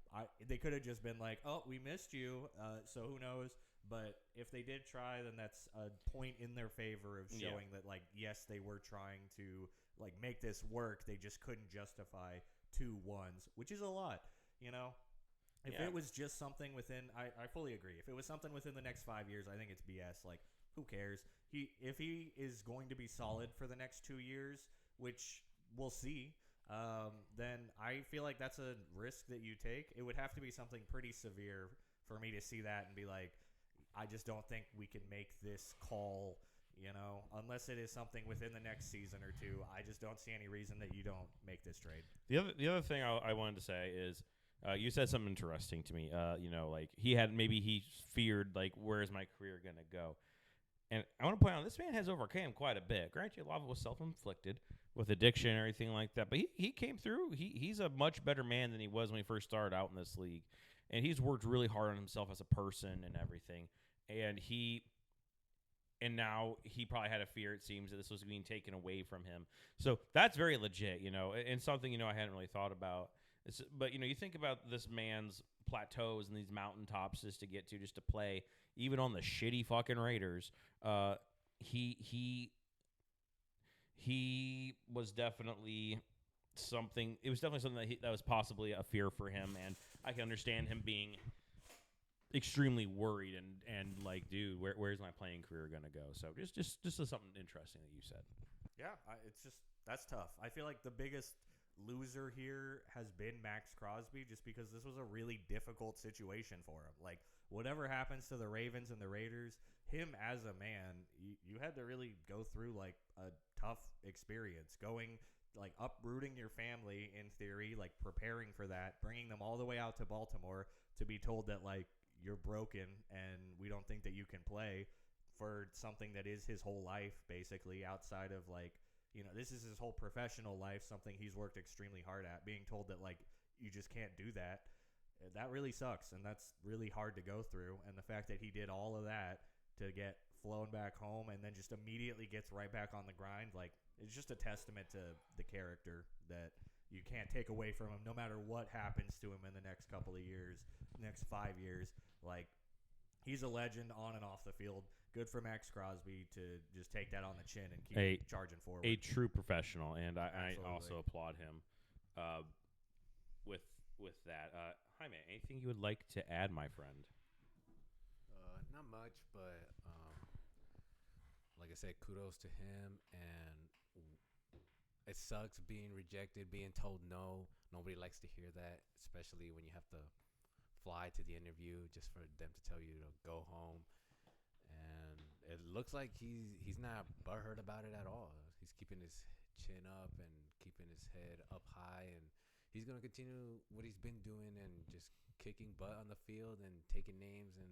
They could have just been like, "Oh, we missed you," so who knows? But if they did try, then that's a point in their favor of showing that, like, yes, they were trying to like make this work. They just couldn't justify 2 1s, which is a lot, If it was just something within, I fully agree. If it was something within the next 5 years, I think it's BS. Like, who cares? If he is going to be solid for the next 2 years, which we'll see, then I feel like that's a risk that you take. It would have to be something pretty severe for me to see that and be like, I just don't think we can make this call, unless it is something within the next season or 2. I just don't see any reason that you don't make this trade. The other thing I wanted to say is, you said something interesting to me. Like he feared, like, where's my career going to go? And I want to point out, this man has overcome quite a bit. Granted, a lot of it was self-inflicted with addiction and everything like that. But he came through. He's a much better man than he was when he first started out in this league. And he's worked really hard on himself as a person and everything. And now he probably had a fear, it seems, that this was being taken away from him. So that's very legit, and something, I hadn't really thought about. But, you think about this man's plateaus and these mountaintops just to play, even on the shitty fucking Raiders. He was definitely something. It was definitely something that was possibly a fear for him, and I can understand him being extremely worried and like, dude, where's my playing career gonna go? So just something interesting that you said. Yeah, that's tough. I feel like the biggest loser here has been Max Crosby, just because this was a really difficult situation for him. Like, whatever happens to the Ravens and the Raiders, him as a man, you had to really go through like a tough experience, going like uprooting your family in theory, like preparing for that, bringing them all the way out to Baltimore to be told that like you're broken and we don't think that you can play, for something that is his whole life basically, outside of like, this is his whole professional life, something he's worked extremely hard at. Being told that like you just can't do that, that really sucks, and that's really hard to go through. And the fact that he did all of that to get flown back home and then just immediately gets right back on the grind, like, it's just a testament to the character that you can't take away from him, no matter what happens to him in the next couple of years, next 5 years. Like, he's a legend on and off the field. Good for Max Crosby to just take that on the chin and keep charging forward. A true professional, and I also applaud him with that. Jaime, anything you would like to add, my friend? Not much, but like I said, kudos to him. And it sucks being rejected, being told no. Nobody likes to hear that, especially when you have to fly to the interview just for them to tell you to go home. And it looks like he's not butthurt about it at all. He's keeping his chin up and keeping his head up high, and he's gonna continue what he's been doing and just kicking butt on the field and taking names. And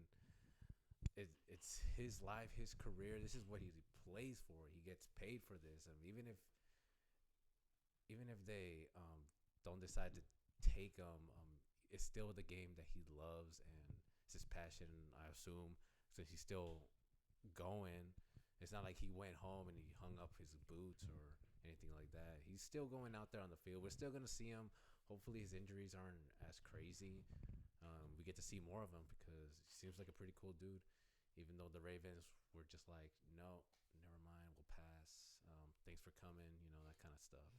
it's his life, his career. This is what he plays for. He gets paid for this. And even if they don't decide to take him, it's still the game that he loves, and it's his passion. I assume since he's still going, it's not like he went home and he hung up his boots or anything like that. He's still going out there on the field. We're still gonna see him. Hopefully his injuries aren't as crazy. We get to see more of him because he seems like a pretty cool dude. Even though the Ravens were just like, no, never mind, we'll pass. Thanks for coming, that kind of stuff.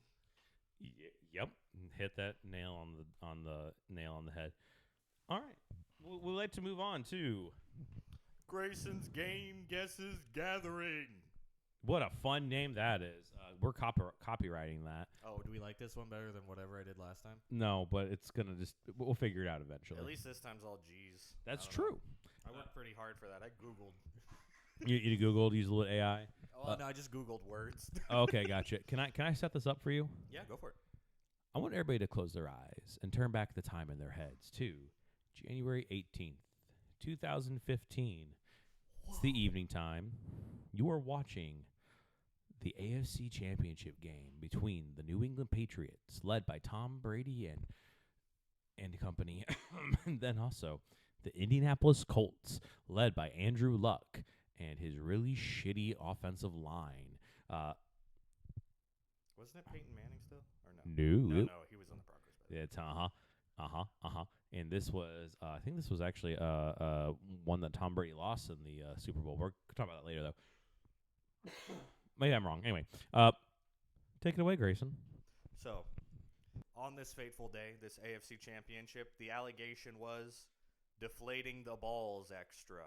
Yep, hit that nail on the nail on the head. All right, we'd like to move on to Grayson's Game Guesses Gathering. what a fun name that is. We're copywriting that. Oh, do we like this one better than whatever I did last time? No, but it's gonna we'll figure it out eventually. At least this time's all G's. That's I don't know. true. I worked pretty hard for that. I Googled. You Googled, use a little AI. Oh, no, I just Googled words. Okay, gotcha. Can I set this up for you? Yeah, go for it. I want everybody to close their eyes and turn back the time in their heads to January 18th, 2015. It's the evening time. You are watching the AFC Championship game between the New England Patriots, led by Tom Brady and company, and then also the Indianapolis Colts, led by Andrew Luck and his really shitty offensive line. Wasn't it Peyton Manning still? Or no? No, No, he was on the Broncos. But it's And this was, I think this was actually one that Tom Brady lost in the Super Bowl. We're talking about that later, though. Maybe I'm wrong. Anyway, take it away, Grayson. So, on this fateful day, this AFC Championship, the allegation was deflating the balls extra.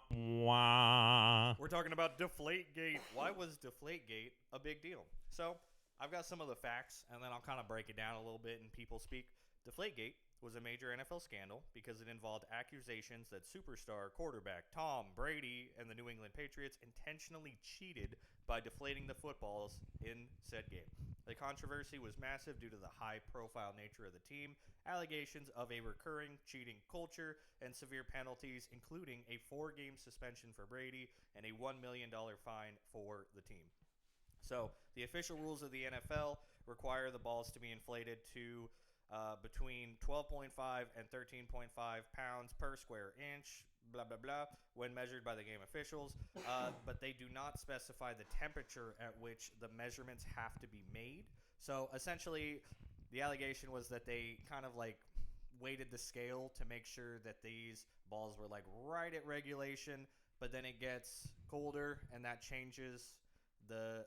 Wow. We're talking about Deflategate. Why was Deflategate a big deal? So, I've got some of the facts, and then I'll kind of break it down a little bit in people speak. Deflategate was a major NFL scandal because it involved accusations that superstar quarterback Tom Brady and the New England Patriots intentionally cheated by deflating the footballs in said game. The controversy was massive due to the high-profile nature of the team, allegations of a recurring cheating culture, and severe penalties, including a 4-game suspension for Brady and a $1 million fine for the team. So, the official rules of the NFL require the balls to be inflated to between 12.5 and 13.5 pounds per square inch, blah, blah, blah, when measured by the game officials. But they do not specify the temperature at which the measurements have to be made. So essentially, the allegation was that they kind of like weighted the scale to make sure that these balls were like right at regulation, but then it gets colder and that changes the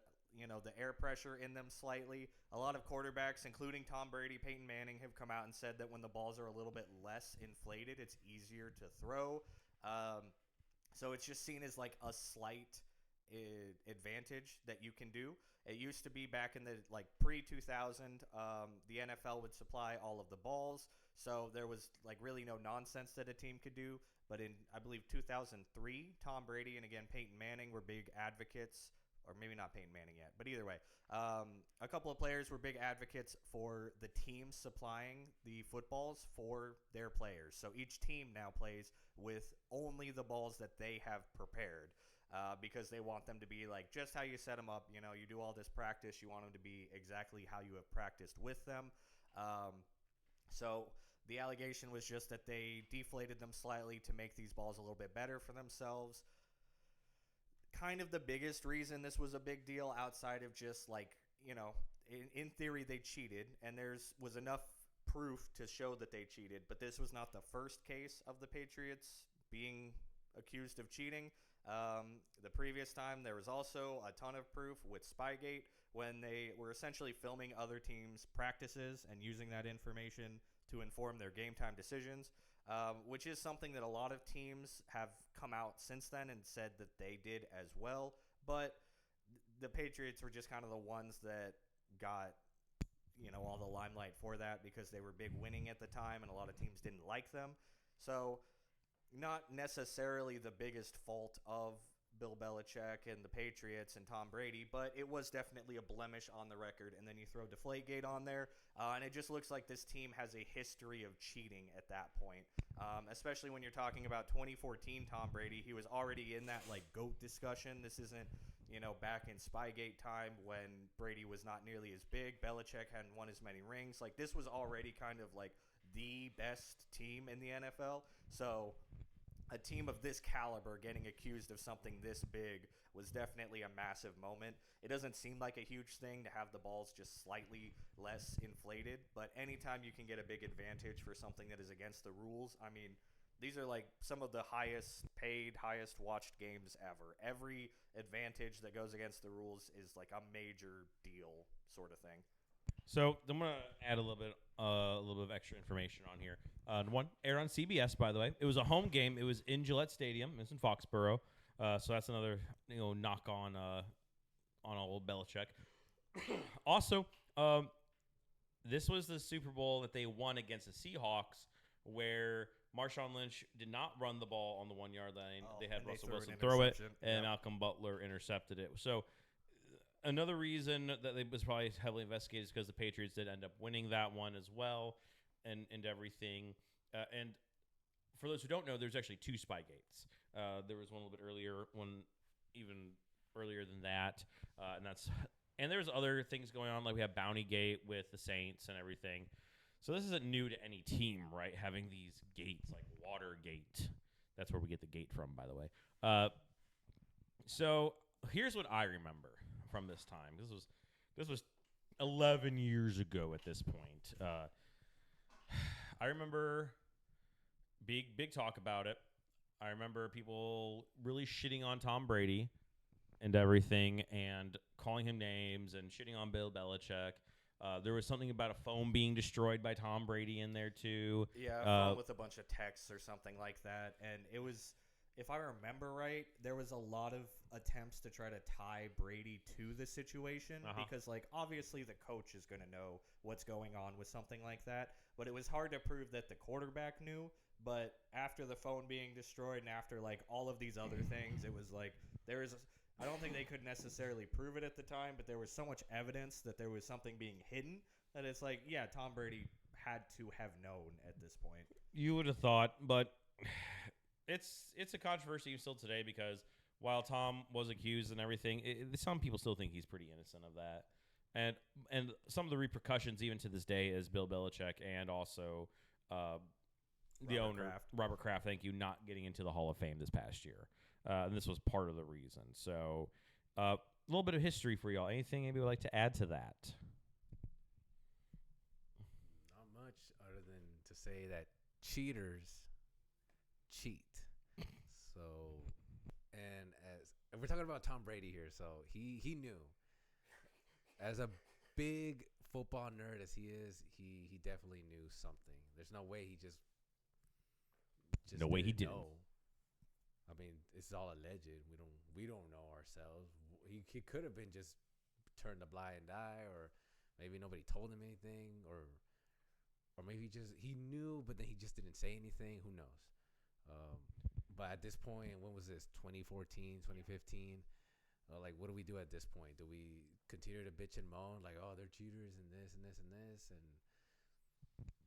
air pressure in them slightly. A lot of quarterbacks, including Tom Brady, Peyton Manning, have come out and said that when the balls are a little bit less inflated, it's easier to throw. So it's just seen as like a slight advantage that you can do. It used to be back in the like pre-2000, the NFL would supply all of the balls, so there was like really no nonsense that a team could do. But in, I believe, 2003, Tom Brady and again Peyton Manning were big advocates. Or maybe not Peyton Manning yet, but either way, a couple of players were big advocates for the teams supplying the footballs for their players. So each team now plays with only the balls that they have prepared because they want them to be like just how you set them up. You do all this practice. You want them to be exactly how you have practiced with them. So the allegation was just that they deflated them slightly to make these balls a little bit better for themselves. Kind of the biggest reason this was a big deal outside of just like, in theory they cheated and was enough proof to show that they cheated, but this was not the first case of the Patriots being accused of cheating. The previous time there was also a ton of proof with Spygate when they were essentially filming other teams' practices and using that information to inform their game time decisions. Which is something that a lot of teams have come out since then and said that they did as well. But the Patriots were just kind of the ones that got, all the limelight for that because they were big winning at the time and a lot of teams didn't like them. So not necessarily the biggest fault of Bill Belichick and the Patriots and Tom Brady, but it was definitely a blemish on the record. And then you throw Deflategate on there, and it just looks like this team has a history of cheating at that point. Especially when you're talking about 2014 Tom Brady, he was already in that like GOAT discussion. This isn't, back in Spygate time when Brady was not nearly as big. Belichick hadn't won as many rings. Like this was already kind of like the best team in the NFL. So a team of this caliber getting accused of something this big was definitely a massive moment. It doesn't seem like a huge thing to have the balls just slightly less inflated, but anytime you can get a big advantage for something that is against the rules, I mean, these are like some of the highest paid, highest watched games ever. Every advantage that goes against the rules is like a major deal sort of thing. So I'm gonna add a little bit of extra information on here. One aired on CBS, by the way. It was a home game. It was in Gillette Stadium. It's in Foxborough. So that's another knock on old Belichick. Also, this was the Super Bowl that they won against the Seahawks, where Marshawn Lynch did not run the ball on the 1 yard line. They had Russell Wilson throw it, and Malcolm Butler intercepted it. So another reason that it was probably heavily investigated is because the Patriots did end up winning that one as well, and everything. And for those who don't know, there's actually 2 Spygates. There was one a little bit earlier, one even earlier than that, and there's other things going on, like we have Bounty Gate with the Saints and everything. So this isn't new to any team, right? Having these gates like Watergate. That's where we get the gate from, by the way. So here's what I remember from this time. This was 11 years ago at this point. I remember big talk about it. I remember people really shitting on Tom Brady and everything, and calling him names and shitting on Bill Belichick. There was something about a phone being destroyed by Tom Brady in there too. Yeah, a phone with a bunch of texts or something like that. And it was, if I remember right, there was a lot of attempts to try to tie Brady to the situation because, like, obviously the coach is going to know what's going on with something like that. But it was hard to prove that the quarterback knew. But after the phone being destroyed and after, like, all of these other things, it was like there is I don't think they could necessarily prove it at the time, but there was so much evidence that there was something being hidden that it's like, yeah, Tom Brady had to have known at this point. You would have thought, but it's a controversy still today because while Tom was accused and everything, some people still think he's pretty innocent of that. And some of the repercussions even to this day is Bill Belichick and also the owner, Robert Kraft, thank you, not getting into the Hall of Fame this past year. And this was part of the reason. So a little bit of history for y'all. Anything anybody would like to add to that? Not much other than to say that cheaters cheat. So, and we're talking about Tom Brady here, so he knew. As a big football nerd as he is, he definitely knew something. There's no way he just no way he didn't. Know. I mean, it's all alleged. We don't know ourselves. He could have been just turned a blind eye, or maybe nobody told him anything, or maybe he knew, but then he just didn't say anything. Who knows? But at this point, when was this? 2014, 2015? Like, what do we do at this point? Do we continue to bitch and moan like, oh, they're cheaters and this and this and this, and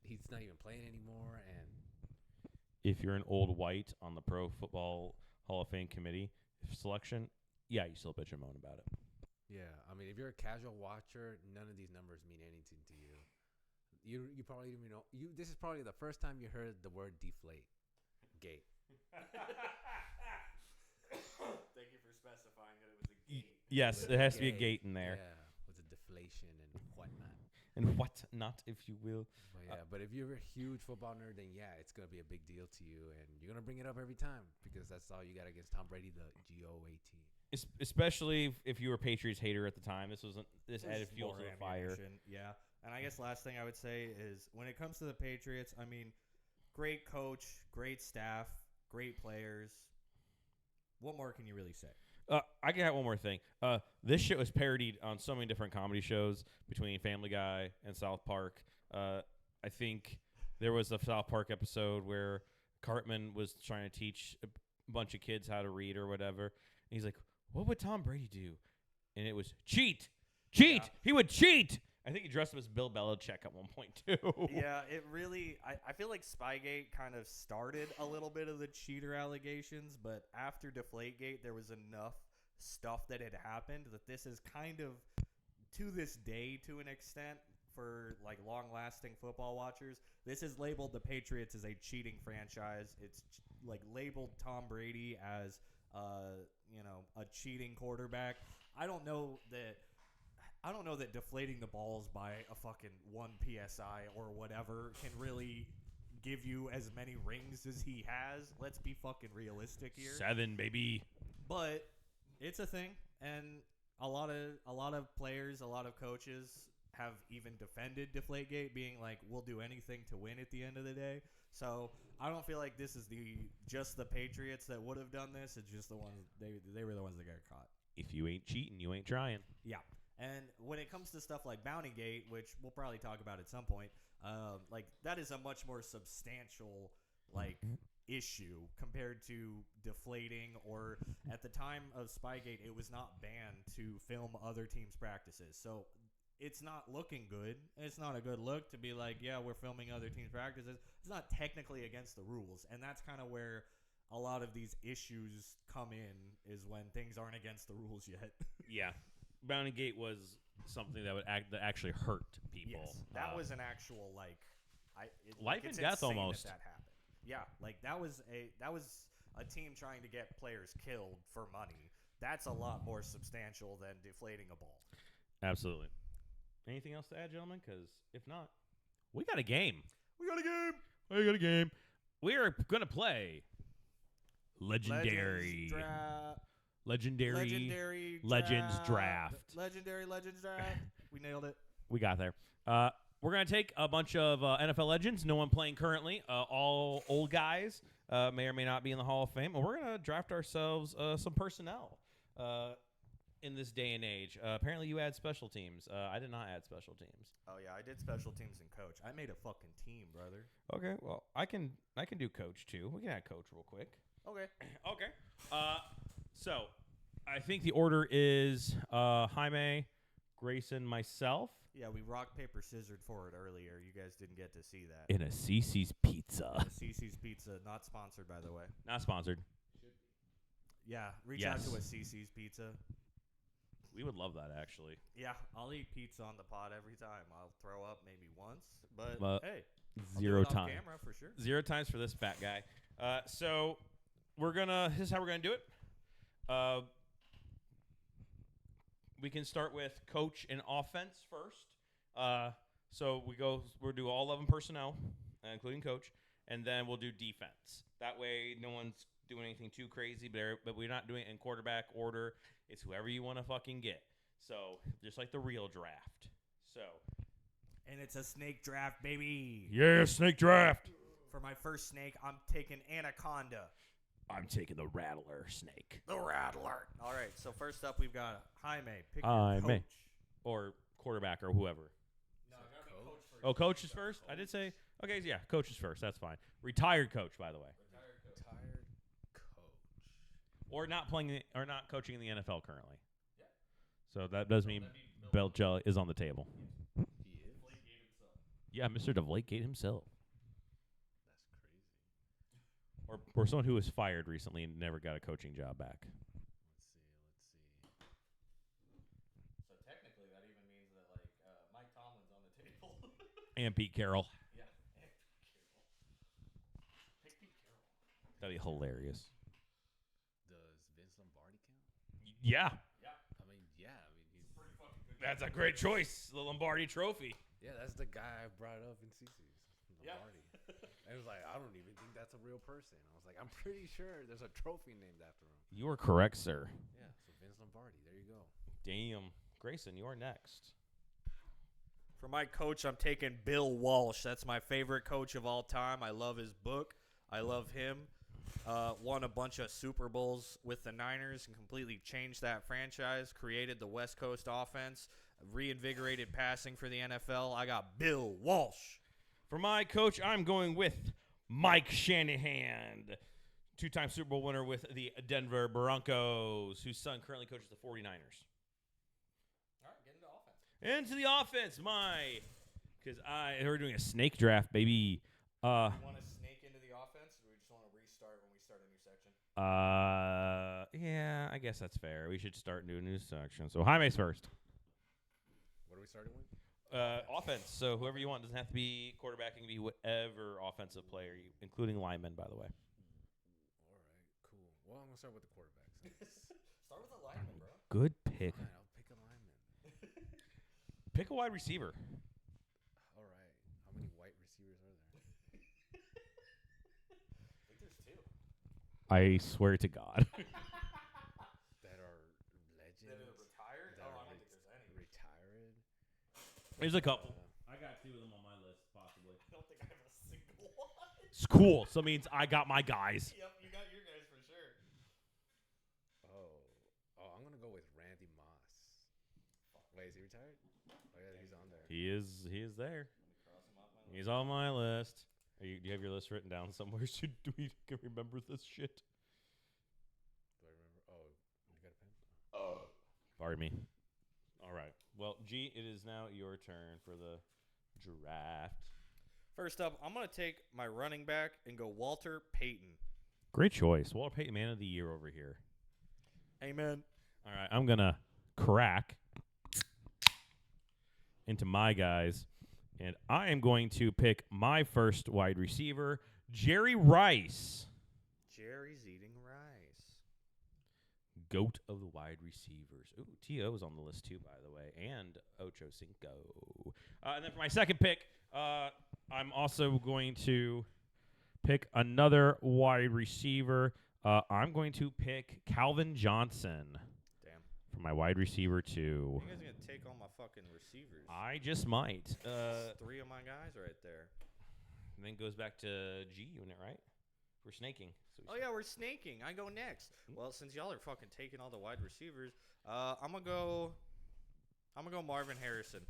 he's not even playing anymore? And if you're an old white on the Pro Football Hall of Fame committee selection, yeah, you still bitch and moan about it. Yeah, I mean, if you're a casual watcher, none of these numbers mean anything to you. You probably don't even know. This is probably the first time you heard the word deflate gate. Thank you for specifying that it was a gate. Yes, it has to be a gate in there. Yeah, with the deflation and whatnot. And whatnot, if you will. But yeah, but if you're a huge football nerd, then yeah, it's going to be a big deal to you. And you're going to bring it up every time because that's all you got against Tom Brady, the GOAT. Especially if you were a Patriots hater at the time. This added fuel to the fire. Yeah. And I guess last thing I would say is when it comes to the Patriots, I mean, great coach, great staff, great players. What more can you really say? I can add one more thing. This shit was parodied on so many different comedy shows between Family Guy and South Park. I think there was a South Park episode where Cartman was trying to teach a bunch of kids how to read or whatever, he's like, what would Tom Brady do? And it was cheat. Yeah. He would cheat. I think he dressed up as Bill Belichick at one point, too. Yeah, it really – I feel like Spygate kind of started a little bit of the cheater allegations, but after Deflategate, there was enough stuff that had happened that this is kind of, to this day to an extent, for like long-lasting football watchers, this is labeled the Patriots as a cheating franchise. It's like labeled Tom Brady as a cheating quarterback. I don't know that deflating the balls by a fucking 1 PSI or whatever can really give you as many rings as he has. Let's be fucking realistic here. 7, baby. But it's a thing, and a lot of players, a lot of coaches have even defended Deflategate, being like, we'll do anything to win at the end of the day. So I don't feel like this is just the Patriots that would have done this. It's just the ones they were the ones that got caught. If you ain't cheating, you ain't trying. Yeah. And when it comes to stuff like Bountygate, which we'll probably talk about at some point, like that is a much more substantial issue compared to deflating, or at the time of Spygate, it was not banned to film other teams' practices. So it's not looking good. It's not a good look to be like, yeah, we're filming other teams' practices. It's not technically against the rules, and that's kind of where a lot of these issues come in, is when things aren't against the rules yet. Yeah. Bountygate was something that that actually hurt people. Yes, that was an actual life and death almost. That happened. Yeah, like that was a team trying to get players killed for money. That's a lot more substantial than deflating a ball. Absolutely. Anything else to add, gentlemen? Because if not, we got a game. We got a game. We are gonna play Legendary Legends Draft. Legendary Legends Draft. We nailed it. We got there. We're going to take a bunch of NFL legends, no one playing currently, all old guys, may or may not be in the Hall of Fame, and we're going to draft ourselves some personnel in this day and age. Apparently you add special teams. I did not add special teams. Oh, yeah, I did special teams and coach. I made a fucking team, brother. Okay, well, I can do coach, too. We can add coach real quick. Okay. So, I think the order is Jaime, Grayson, myself. Yeah, we rock, paper, scissored for it earlier. You guys didn't get to see that. In a CC's Pizza. CC's Pizza, not sponsored, by the way. Not sponsored. Yeah, reach out to a CC's Pizza. We would love that, actually. Yeah, I'll eat pizza on the pod every time. I'll throw up maybe once, but hey. 0 times. Camera for sure. 0 times for this fat guy. So, this is how we're going to do it. We can start with coach and offense first. So we'll do all 11 personnel, including coach, and then we'll do defense. That way, no one's doing anything too crazy, but we're not doing it in quarterback order. It's whoever you want to fucking get. So just like the real draft. And it's a snake draft, baby. Yeah, snake draft. For my first snake, I'm taking Anaconda. I'm taking the Rattler snake. The Rattler. All right, so first up, we've got Jaime. Pick your coach. Or quarterback or whoever. No, I got coach first. Oh, coach is first? I did say. Okay, yeah, coach is first. That's fine. Retired coach, by the way. Retired coach. Or not not coaching in the NFL currently. Yeah. So that does mean Belichick is on the table. He is. Yeah, Mr. Deflategate himself. That's crazy. Or someone who was fired recently and never got a coaching job back. Let's see. So technically, that even means that Mike Tomlin's on the table. And Pete Carroll. Yeah, and Pete Carroll. Pick Pete Carroll. That'd be hilarious. Does Vince Lombardi count? Yeah. I mean, he's Pretty fucking good. That's a great choice. The Lombardi Trophy. Yeah, that's the guy I brought up in CC's. Yeah. Lombardi. And it was like, I don't even think that's a real person. I was like, I'm pretty sure there's a trophy named after him. You are correct, sir. Yeah, so Vince Lombardi. There you go. Damn. Grayson, you are next. For my coach, I'm taking Bill Walsh. That's my favorite coach of all time. I love his book. I love him. Won a bunch of Super Bowls with the Niners and completely changed that franchise, created the West Coast offense, reinvigorated passing for the NFL. I got Bill Walsh. For my coach, I'm going with Mike Shanahan. Two-time Super Bowl winner with the Denver Broncos, whose son currently coaches the 49ers. All right, get into offense. Into the offense, because we're doing a snake draft, baby. You want to snake into the offense, or we just want to restart when we start a new section? Yeah, I guess that's fair. We should start a new section. So Jaime's first. What are we starting with? Offense. So whoever you want, doesn't have to be quarterback. It can be whatever offensive player, including linemen, by the way. All right, cool. Well, I'm gonna start with the quarterbacks. Start with a lineman, bro. Good pick. All right, I'll pick a lineman. Pick a wide receiver. All right. How many white receivers are there? I think there's 2. I swear to God. That are legends. That are retired? That Oh, are I don't think there's any. Retired. There's a couple. I got 2 of them on my list, possibly. I don't think I have a single one. It's cool. So it means I got my guys. Yep, you got your guys for sure. Oh, I'm gonna go with Randy Moss. Wait, is he retired? Oh yeah, he's on there. He is there. Cross him off my list. He's on my list. Do you have your list written down somewhere? So do we can remember this shit? Do I remember? Oh, you got a pen? Pardon me. All right. Well, G, it is now your turn for the draft. First up, I'm going to take my running back and go Walter Payton. Great choice. Walter Payton, man of the year over here. Amen. All right, I'm going to crack into my guys, and I am going to pick my first wide receiver, Jerry Rice. Jerry's eating rice. Goat of the wide receivers. Ooh, T.O. is on the list too, by the way, and Ocho Cinco. And then for my second pick, I'm also going to pick another wide receiver. I'm going to pick Calvin Johnson. Damn. For my wide receiver too. You guys are going to take all my fucking receivers. I just might. That's 3 of my guys right there. And then goes back to G unit, right? We're snaking. So Oh, yeah, we're snaking. I go next. Well, since y'all are fucking taking all the wide receivers, I'm going to go Marvin Harrison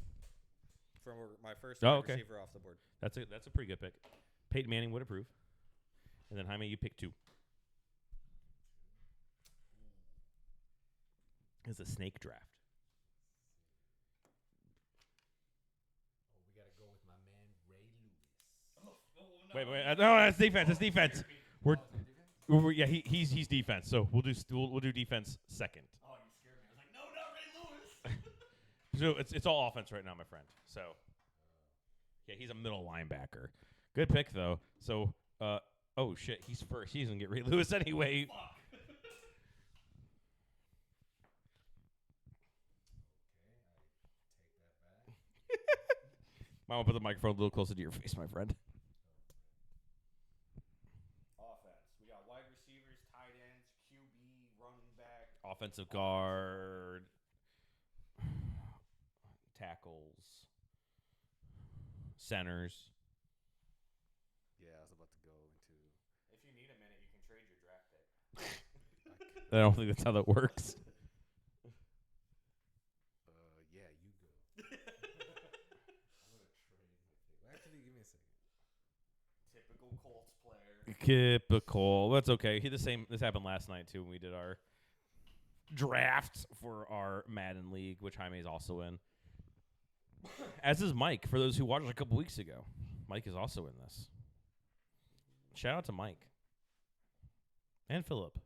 for my first wide receiver off the board. That's a pretty good pick. Peyton Manning would approve. And then Jaime, you pick 2. It's a snake draft. Oh, we gotta go with my man Ray Lewis. Wait. No, that's defense. That's defense. Yeah, he's defense. So we'll do defense second. Oh, you scared me. I was like, no, not Ray Lewis. So it's all offense right now, my friend. So yeah, he's a middle linebacker. Good pick though. So oh shit, he's first. He doesn't get Ray Lewis anyway. Fuck. Might want to put the microphone a little closer to your face, my friend. Offense. We got wide receivers, tight ends, QB, running back. Offensive guard, tackles, centers. Yeah, I was about to go into. If you need a minute, you can trade your draft pick. I don't think that's how that works. Yeah, you go. I'm gonna trade my pick. Actually, give me a second. Typical Colts player. Typical. That's okay. This happened last night too when we did our draft for our Madden League, which Jaime is also in. As is Mike. For those who watched a couple weeks ago, Mike is also in this. Shout out to Mike and Philip.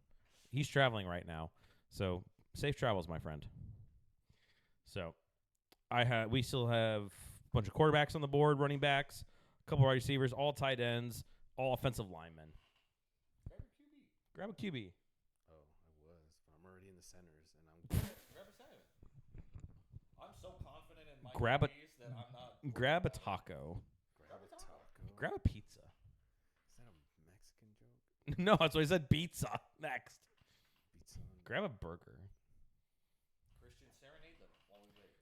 He's traveling right now, so safe travels, my friend. So, we still have a bunch of quarterbacks on the board, running backs, a couple wide receivers, all tight ends, all offensive linemen. Grab a QB. Grab a QB. Oh, I was, but I'm already in the centers, and I'm. Grab a center. I'm so confident in my Grab a- QBs that I'm not. Grab a taco. Grab a taco. Grab a pizza. Is that a Mexican joke? No, that's what I said. Pizza. Next. Pizza. Grab a burger. Christian, serenade them while we wait.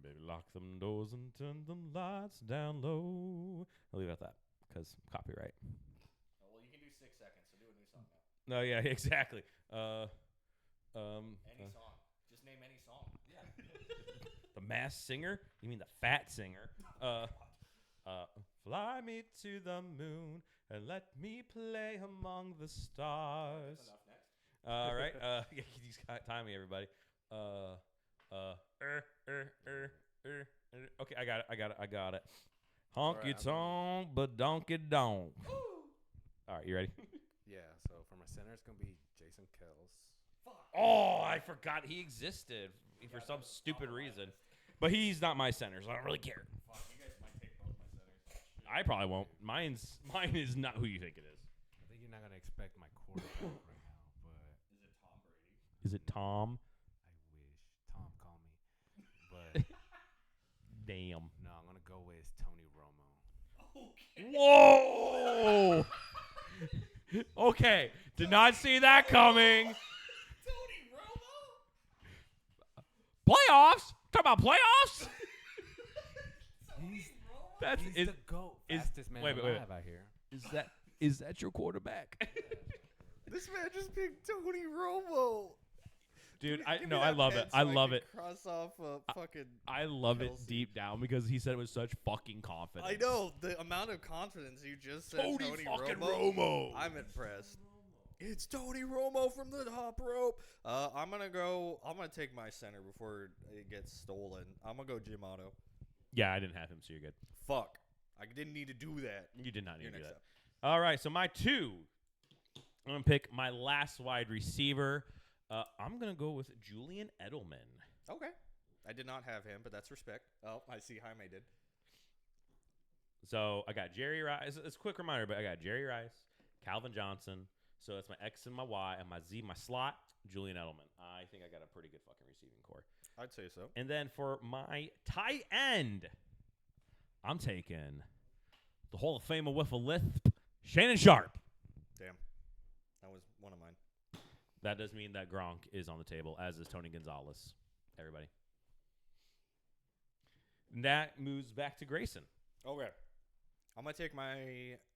Baby, lock them doors and turn them lights down low. I'll leave it at that because copyright. Oh, well, you can do 6 seconds, so do a new song now. No, yeah, exactly. Any song. Just name any song. Yeah. The Masked Singer? You mean the Fat Singer? Fly me to the moon and let me play among the stars. That's enough next. All right. He's got timing, everybody. Okay, I got it. Honky tonk, but donkey donk. All right, you ready? Yeah, so for my center, it's going to be Jason Kells. Oh, I forgot he existed for some stupid reason. But he's not my center, so I don't really care. Fuck, you guys might take both my centers. I probably won't. Mine is not who you think it is. I think you're not going to expect my quarterback right now, but Is it Tom Brady? Is it Tom? I wish. Tom, call me. But Damn. no, I'm going to go with Tony Romo. Whoa! Okay, did not see that coming. Tony Romo? Playoffs? Talk about playoffs? That's He's the GOAT. Fastest man wait. alive out here. Is that your quarterback? This man just picked Tony Romo. Dude, Give me I that love pen it. so I can love it. Cross off fucking. I love it Kelsey. deep down because he said it with such fucking confidence. I know the amount of confidence you just said. Tony fucking Romo. Romo. I'm impressed. It's Tony Romo from the top rope. I'm gonna take my center before it gets stolen. I'm gonna go Jim Otto. Yeah, I didn't have him, so you're good. Fuck. I didn't need to do that. You did not need You're to do next that. All right, so my 2. I'm going to pick my last wide receiver. I'm going to go with Julian Edelman. Okay. I did not have him, but that's respect. Oh, I see Jaime did. So I got Jerry Rice. It's a quick reminder, but I got Jerry Rice, Calvin Johnson. So that's my X and my Y, and my Z, my slot, Julian Edelman. I think I got a pretty good fucking receiving core. I'd say so. And then for my tight end, I'm taking the Hall of Famer with a lisp, Shannon Sharp. Damn. That was one of mine. That does mean that Gronk is on the table, as is Tony Gonzalez. Everybody. And that moves back to Grayson. Okay. I'm going to take my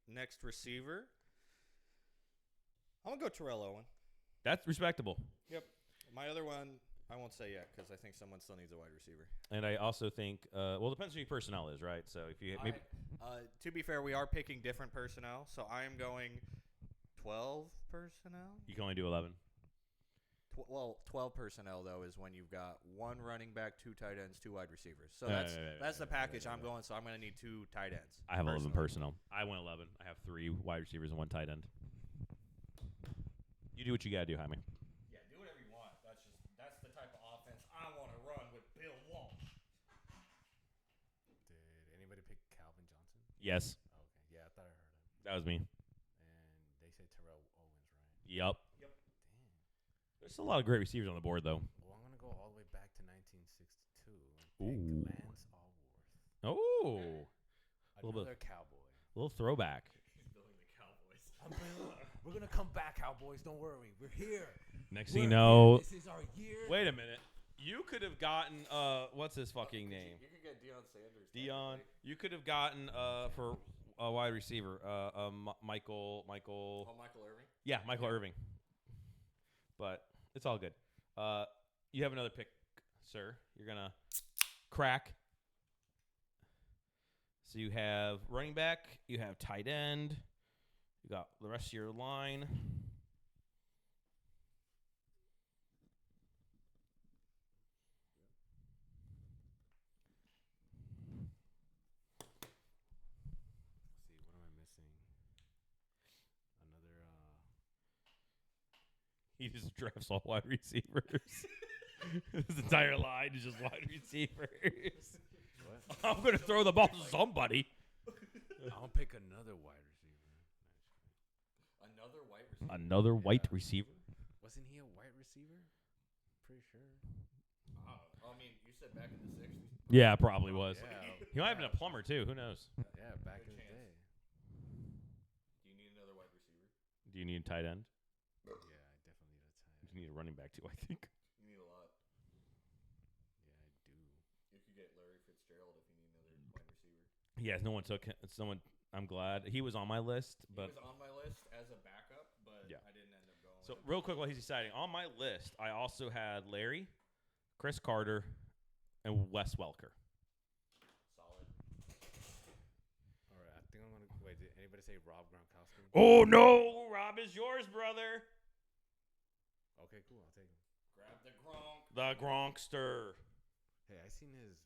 next receiver. I'm going to go Terrell Owen. That's respectable. Yep. My other one, I won't say yet because I think someone still needs a wide receiver. And I also think, well, it depends who your personnel is, right? So if you maybe To be fair, we are picking different personnel, so I am going 12 personnel. you can only do 11. 12 personnel, though, is when you've got 1 running back, 2 tight ends, 2 wide receivers. So Yeah, that's the package I'm going, so I'm going to need 2 tight ends. I have 11 personally. personnel. I went 11. I have 3 wide receivers and 1 tight end. You do what you got to do, Jaime. Yeah, do whatever you want. That's the type of offense I want to run with Bill Walsh. Did anybody pick Calvin Johnson? Yes, Okay, yeah, I thought I heard him. that was me. And they said Terrell Owens, right? Yep. Yep. Damn. There's a lot of great receivers on the board, though. Well, I'm going to go all the way back to 1962 and Ooh. pick Lance Allworth. Oh, little Another Cowboy. little throwback. He's building the Cowboys. We're going to come back, Cowboys. Don't worry. We're here. Next thing you We're know, here. This is our year. wait a minute. You could have gotten what's his fucking name? You could get Deion Sanders. Dion. You could have gotten for a wide receiver, Michael. Oh, Michael Irving? Yeah, Michael Irving. But it's all good. You have another pick, sir. You're gonna crack. So you have running back. You have tight end. You got the rest of your line. Let's see, what am I missing? Another He just drafts all wide receivers. His entire line is just wide receivers. what? I'm gonna throw the ball to somebody. I'll pick another wide receiver. Another white receiver? Another white receiver. Wasn't he a wide receiver? Pretty sure. I mean, you said back in the 60s. Yeah, probably was. Yeah. He might have been a plumber too. Who knows? Yeah, back in the chance. day. Do you need another wide receiver? Do you need a tight end? Yeah, I definitely need a tight. You need a running back too, I think. You need a lot. Yeah, I do. You could get Larry Fitzgerald if you need another wide receiver. Yes, no one took him. Someone. I'm glad he was on my list, but He was on my list as a backup, but Yeah. I didn't end up going. so with him. real quick while he's deciding, on my list, I also had Larry, Chris Carter, and Wes Welker. Solid. All right, I say Rob Gronkowski? Oh no, Rob is yours, brother. Okay, cool. I'll take him. Grab the Gronk. The Gronkster. Hey, I seen his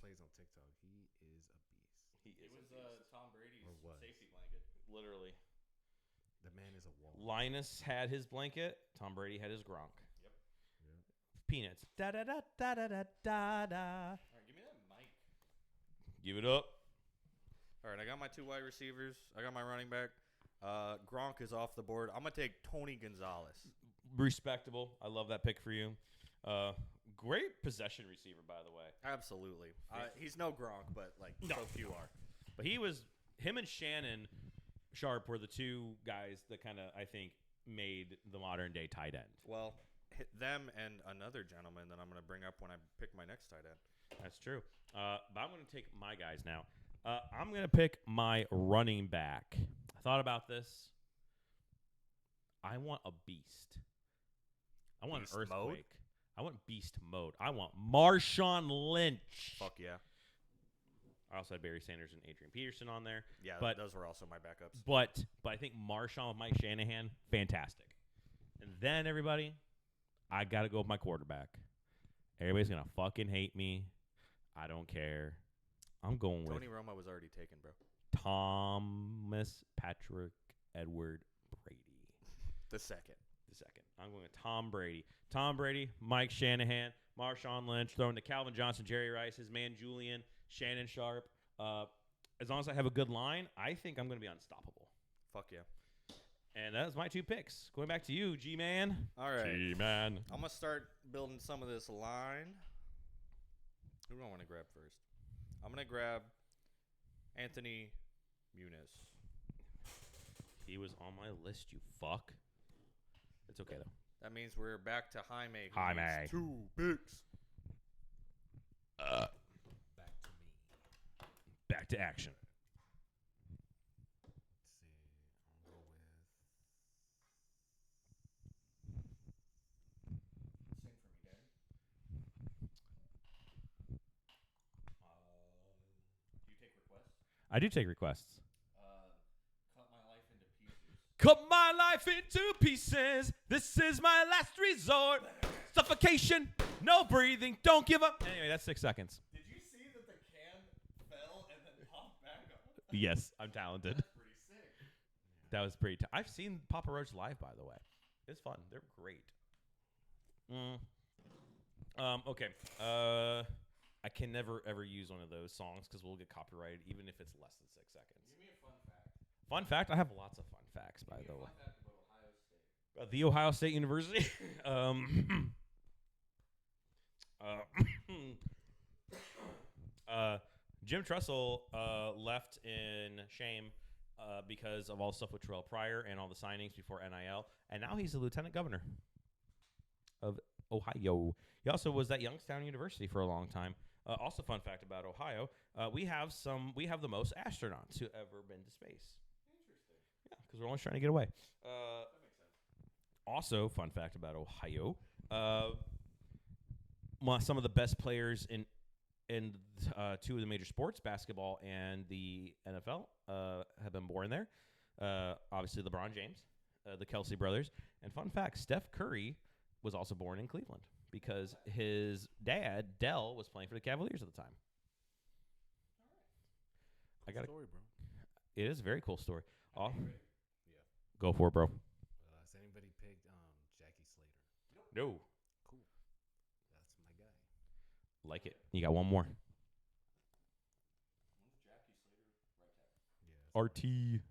plays on TikTok. He is a beast. It was Tom Brady's Or was. safety blanket. Literally. The man is a wall. Linus had his blanket. Tom Brady had his Gronk. Yep. Peanuts. Da da da da da da da da. All right, give me that mic. Give it up. All right, I got my 2 wide receivers. I got my running back. Gronk is off the board. I'm gonna take Tony Gonzalez. Respectable. I love that pick for you. Great possession receiver, by the way. Absolutely. He's no Gronk, but like No. so few are. But him and Shannon Sharp were the 2 guys that kind of, I think, made the modern day tight end. Well, them and another gentleman that I'm gonna bring up when I pick my next tight end. That's true. But I'm going to take my guys now. I'm going to pick my running back. I thought about this. I want a beast. I want Beast an earthquake. mode? I want beast mode. I want Marshawn Lynch. Fuck yeah. I also had Barry Sanders and Adrian Peterson on there. Yeah, But- those were also my backups. But I think Marshawn with Mike Shanahan, fantastic. And then, everybody, I got to go with my quarterback. Everybody's going to fucking hate me. I don't care. I'm going with Tony Romo was already taken, bro. Thomas Patrick Edward Brady. The second. I'm going with Tom Brady. Tom Brady, Mike Shanahan, Marshawn Lynch, throwing to Calvin Johnson, Jerry Rice, his man Julian, Shannon Sharp. As long as I have a good line, I think I'm going to be unstoppable. Fuck yeah. And that's my 2 picks. Going back to you, G-Man. All right. G-Man. I'm gonna start building some of this line. Who do I want to grab first? I'm gonna grab Anthony Muniz. He was on my list, you fuck. It's okay, though. That means we're back to Jaime. Who Jaime. needs 2 picks. Back to me. Back to action. Let's see. I'll go with. Sing for me, Daddy. Do you take requests? I do take requests. Cut my life into pieces. Cut my life into pieces. This is my last resort. Suffocation. No breathing. Don't give up. Anyway, that's 6 seconds. Did you see that the can fell and then popped back up? Yes, I'm talented. That's pretty sick. That was pretty. I've seen Papa Roach live, by the way. It's fun. They're great. Okay. I can never ever use one of those songs because we'll get copyrighted, even if it's less than 6 seconds. Give me a fun fact. Fun fact: I have lots of fun facts, by Give me the a way. fun fact about Ohio State. The Ohio State University. Jim Tressel left in shame because of all the stuff with Terrell Pryor and all the signings before NIL, and now he's the lieutenant governor of Ohio. He also was at Youngstown University for a long time. Also, fun fact about Ohio: we have the most astronauts who ever been to space. Interesting. Yeah, because we're always trying to get away. That makes sense. Also, fun fact about Ohio: some of the best players in 2 of the major sports, basketball and the NFL, have been born there. Obviously, LeBron James, the Kelsey brothers, and fun fact: Steph Curry was also born in Cleveland because his dad, Dell, was playing for the Cavaliers at the time. I got Story, bro. It is a very cool story. Okay, ready? Yeah. Go for it, bro. Has anybody picked Jackie Slater? No, Cool. That's my guy. like it. You got one more. When's Jackie Slater right tackle? Yeah. RT.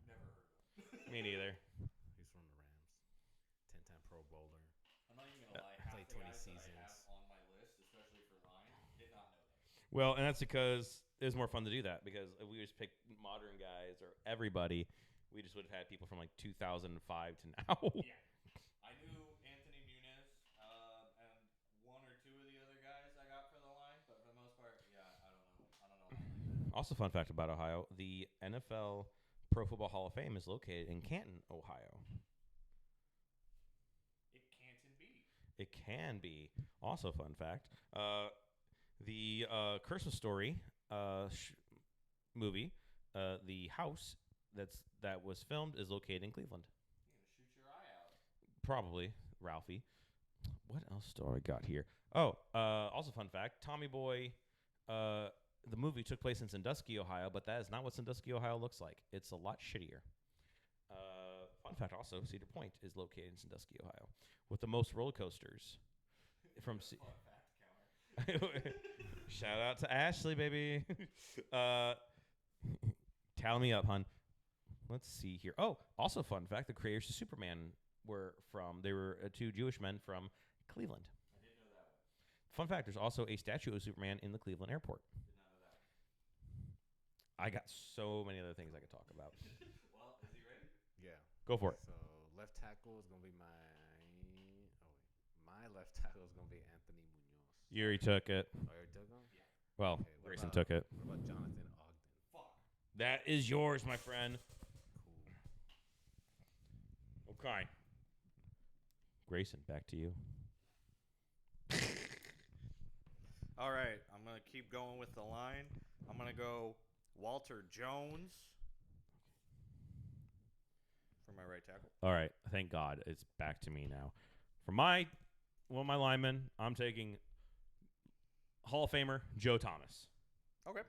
Never heard of him. Me neither. He's from the Rams. 10-time Pro Bowler. I'm not even gonna lie. Half Played the 20 guys that I seasons. have on my list, especially for line, did not know them. Well, and that's because it was more fun to do that because if we just picked modern guys or everybody, we just would have had people from like 2005 to now. Yeah. I knew Anthony Muniz and 1 or 2 of the other guys I got for the line, but for the most part, yeah, I don't know. I don't know a line like that. Also, fun fact about Ohio: the NFL Pro Football Hall of Fame is located in Canton, Ohio. It can't be. It can be. Also, fun fact: the Christmas Story movie, the house that was filmed is located in Cleveland. You're gonna shoot your eye out. Probably Ralphie. What else do I got here? Oh, also fun fact: Tommy Boy, the movie took place in Sandusky, Ohio, but that is not what Sandusky, Ohio looks like. It's a lot shittier. Fun fact: also, Cedar Point is located in Sandusky, Ohio, with the most roller coasters. From Fun fact counter. Shout out to Ashley, baby. Tally me up, hun. Let's see here. Oh, also fun fact: the creators of Superman were two Jewish men from Cleveland. I didn't know that one. Fun fact: there's also a statue of Superman in the Cleveland airport. Did not know that. I got so many other things I could talk about. Well, is he ready? Yeah. Go for it. So left tackle is gonna be my left tackle is gonna be Anthony Munoz. You already took it. Oh, you already took him? Yeah. Well, Okay, what Grayson about- took it. What about Jonathan Ogden? Fuck. That is yours, my friend. Cool. Okay. Grayson, back to you. All right, I'm gonna keep going with the line. I'm gonna go Walter Jones for my right tackle. All right. Thank God it's back to me now. For my linemen, I'm taking Hall of Famer Joe Thomas. Okay.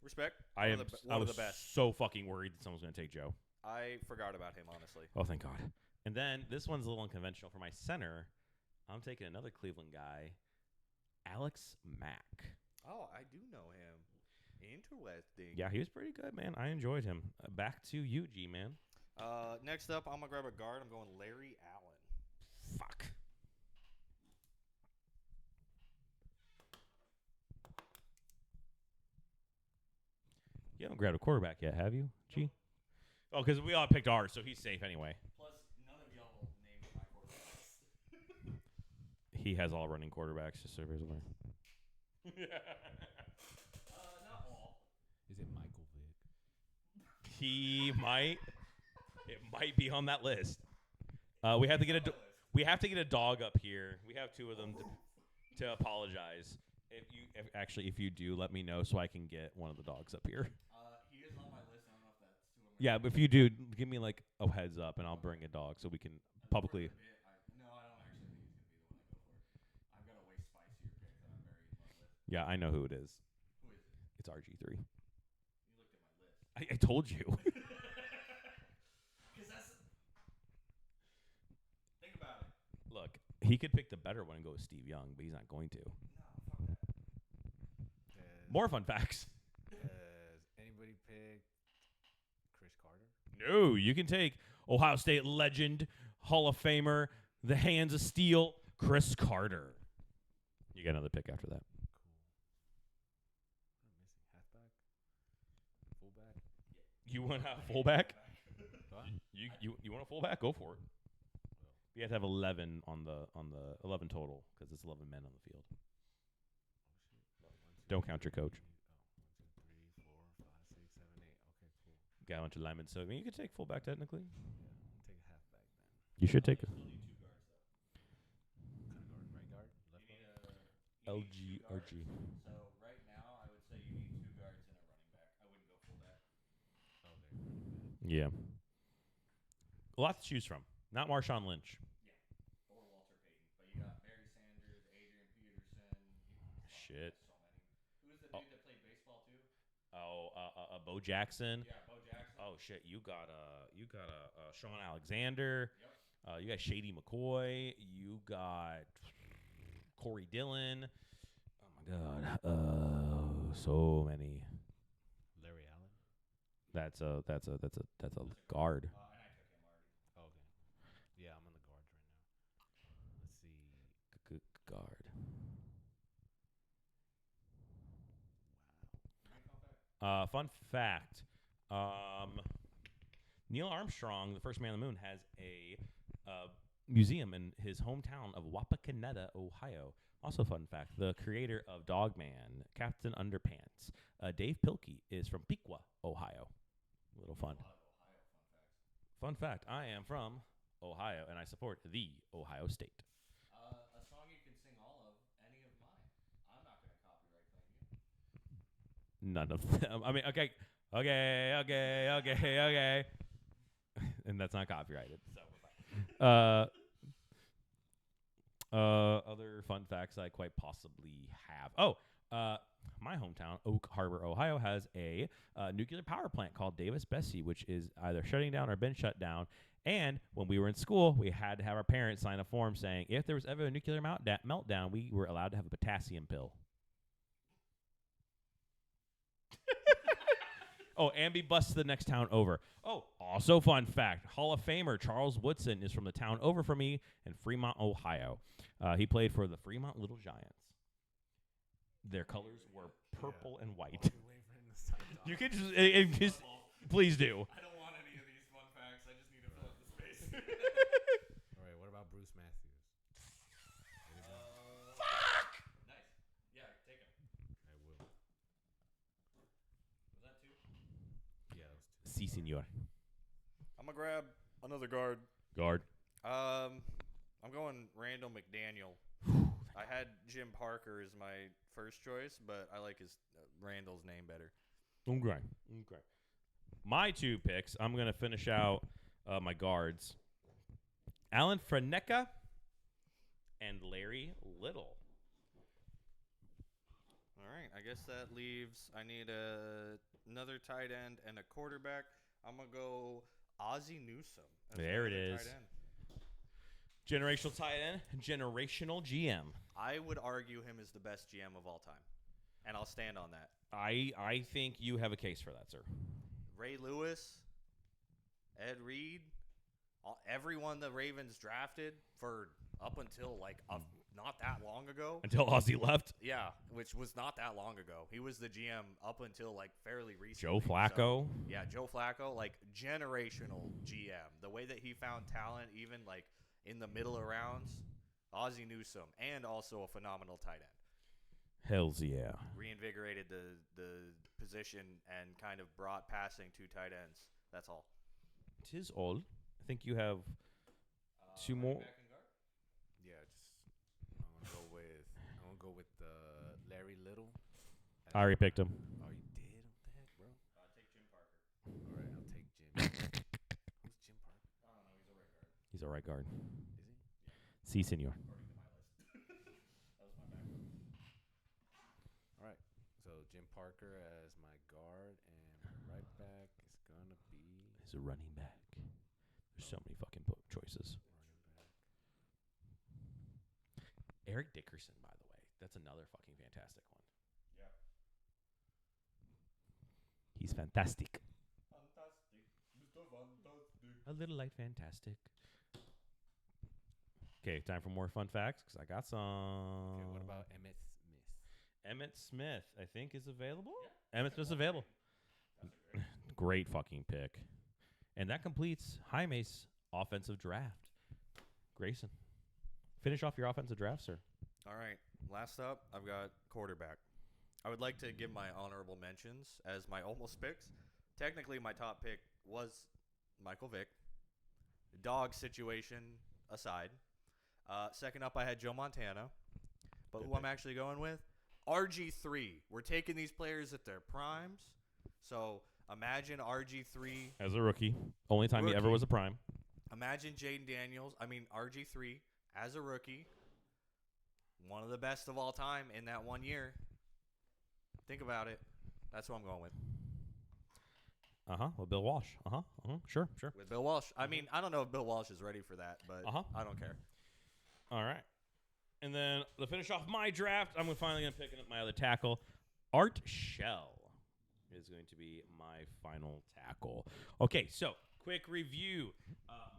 Respect. I One of was the best. so fucking worried that someone was going to take Joe. I forgot about him, honestly. Oh, thank God. And then this one's a little unconventional. For my center, I'm taking another Cleveland guy, Alex Mack. Oh, I do know him. Interesting. Yeah, he was pretty good, man. I enjoyed him. Back to you, G-Man. Next up, I'm gonna grab a guard. I'm going Larry Allen. Fuck. You haven't grabbed a quarterback yet, have you, G? Oh, because we all picked ours, so he's safe anyway. Plus, none of y'all named my quarterbacks. He has all running quarterbacks, just so everybody's aware. Not all. Is it Michael Vick? He might. It might be on that list. We have to get a dog up here. We have two of them to apologize. If you do, let me know so I can get one of the dogs up here. He is on my list. I don't know if that's too much. Yeah, but if you do, give me like a heads up, and I'll bring a dog so we can publicly. No, I don't actually think he's gonna be the one I go for. I've got a way spicier pick that I'm very in love with. Yeah, I know who it is. Who is it? It's RG3. You looked at my list. I told you. Because that's. Think about it. Look, he could pick the better one and go with Steve Young, but he's not going to. No, fuck that. More fun facts. Has anybody picked Chris Carter? No, you can take Ohio State legend, Hall of Famer, the hands of steel, Chris Carter. You got another pick after that. Cool. I'm missing halfback, fullback. You want a fullback? What? You want a fullback? Go for it. You have to have 11 on the 11 total because it's 11 men on the field. Don't count your coach. 1, 2, 3, 4, 5, 6, 7, 8. Okay, cool. Got a bunch of linemen, so I mean, you could take fullback technically. Yeah, I'll take a halfback then. You should take Still need two guards though. Kind of guard, right guard, left You need guard. two guards. RG. So right now, I would say you need two guards and a running back. I wouldn't go fullback. Okay, running back. Yeah. A lot to choose from. Not Marshawn Lynch. Or Walter Payton. But you got Barry Sanders, Adrian Peterson. Shit. So many. Who's the Oh. dude that played baseball too? Oh, Bo Jackson. Yeah, Bo Jackson. Oh shit, you got Sean Alexander. Yep. You got Shady McCoy. You got Corey Dillon. Oh my god. So many. Larry Allen. That's a guard. And I took him already. Okay. Yeah, I'm on the guards right now. Let's see. Guard. Wow. Fun fact. Neil Armstrong, the first man on the moon, has a museum in his hometown of Wapakoneta, Ohio. Also, fun fact: the creator of Dogman, Captain Underpants, Dave Pilkey, is from Piqua, Ohio. A little fun. A lot of Ohio fun facts. Fun fact: I am from Ohio, and I support the Ohio State. A song you can sing all of, any of mine. I'm not going to copyright claim you. None of them. I mean, okay. Okay. And that's not copyrighted. So we're fine. Other fun facts I quite possibly have. My hometown, Oak Harbor, Ohio, has a nuclear power plant called Davis-Besse, which is either shutting down or been shut down. And when we were in school, we had to have our parents sign a form saying if there was ever a nuclear meltdown, we were allowed to have a potassium pill. Oh, and be bused to the next town over. Oh, also fun fact, Hall of Famer Charles Woodson is from the town over from me in Fremont, Ohio. He played for the Fremont Little Giants. Their colors were purple and white. You can just please do. I don't want any of these fun facts. I just need to fill up the space. All right, what about Bruce Matthews? Fuck! Nice. Yeah, take him. I will. Was that two? Yeah, that was two. Si, senor. I'm gonna grab another guard. Guard. I'm going Randall McDaniel. I had Jim Parker as my first choice, but I like his Randall's name better. Okay. My two picks, I'm going to finish out my guards. Alan Franeka and Larry Little. All right, I guess that leaves. I need another tight end and a quarterback. I'm gonna go Ozzie Newsome. There it is. Tight end. Generational tight end, generational GM. I would argue him is the best GM of all time, and I'll stand on that. I think you have a case for that, sir. Ray Lewis, Ed Reed, everyone the Ravens drafted for up until not that long ago. Until Ozzie left. Yeah, which was not that long ago. He was the GM up until fairly recently. Joe Flacco. So, yeah, Joe Flacco, generational GM. The way that he found talent, even in the middle of rounds, Ozzie Newsome, and also a phenomenal tight end. Hells yeah. Reinvigorated the position and kind of brought passing to tight ends. That's all. Tis all. I think you have two more. Yeah, I'm gonna go with Larry Little. I already picked him. Oh, you did? What the heck, bro? I'll take Jim Parker. All right, I'll take Jim. Who's Jim Parker? I don't know. He's He's a right guard. a right guard. Is he? Si, senor. According to my list. That was my backup. All right. So Jim Parker as my guard, and my right back is gonna be He's a running back. There's so many fucking choices. running back. Eric Dickerson, by the way. That's another fucking fantastic one. Yeah. He's fantastic. Fantastic. Mr. Fantastic. A little light fantastic. Okay, time for more fun facts because I got some. Okay, what about Emmett Smith? Emmett Smith? I think is available. Yeah. Emmett Smith's available. Great fucking pick, and that completes Jaime's offensive draft. Grayson, finish off your offensive draft, sir. All right. Last up, I've got quarterback. I would like to give my honorable mentions as my almost picks. Technically, my top pick was Michael Vick. Dog situation aside. Second up, I had Joe Montana. But Good who pick. I'm actually going with, RG3. We're taking these players at their primes. So imagine RG3. As a rookie, only time he ever Rookie. was a prime. Imagine RG3 as a rookie. One of the best of all time in that 1 year. Think about it. That's who I'm going with. With Bill Walsh. Sure. With Bill Walsh. I mean, I don't know if Bill Walsh is ready for that, but I don't care. All right. And then to finish off my draft, I'm finally going to pick up my other tackle. Art Shell is going to be my final tackle. Okay, so quick review.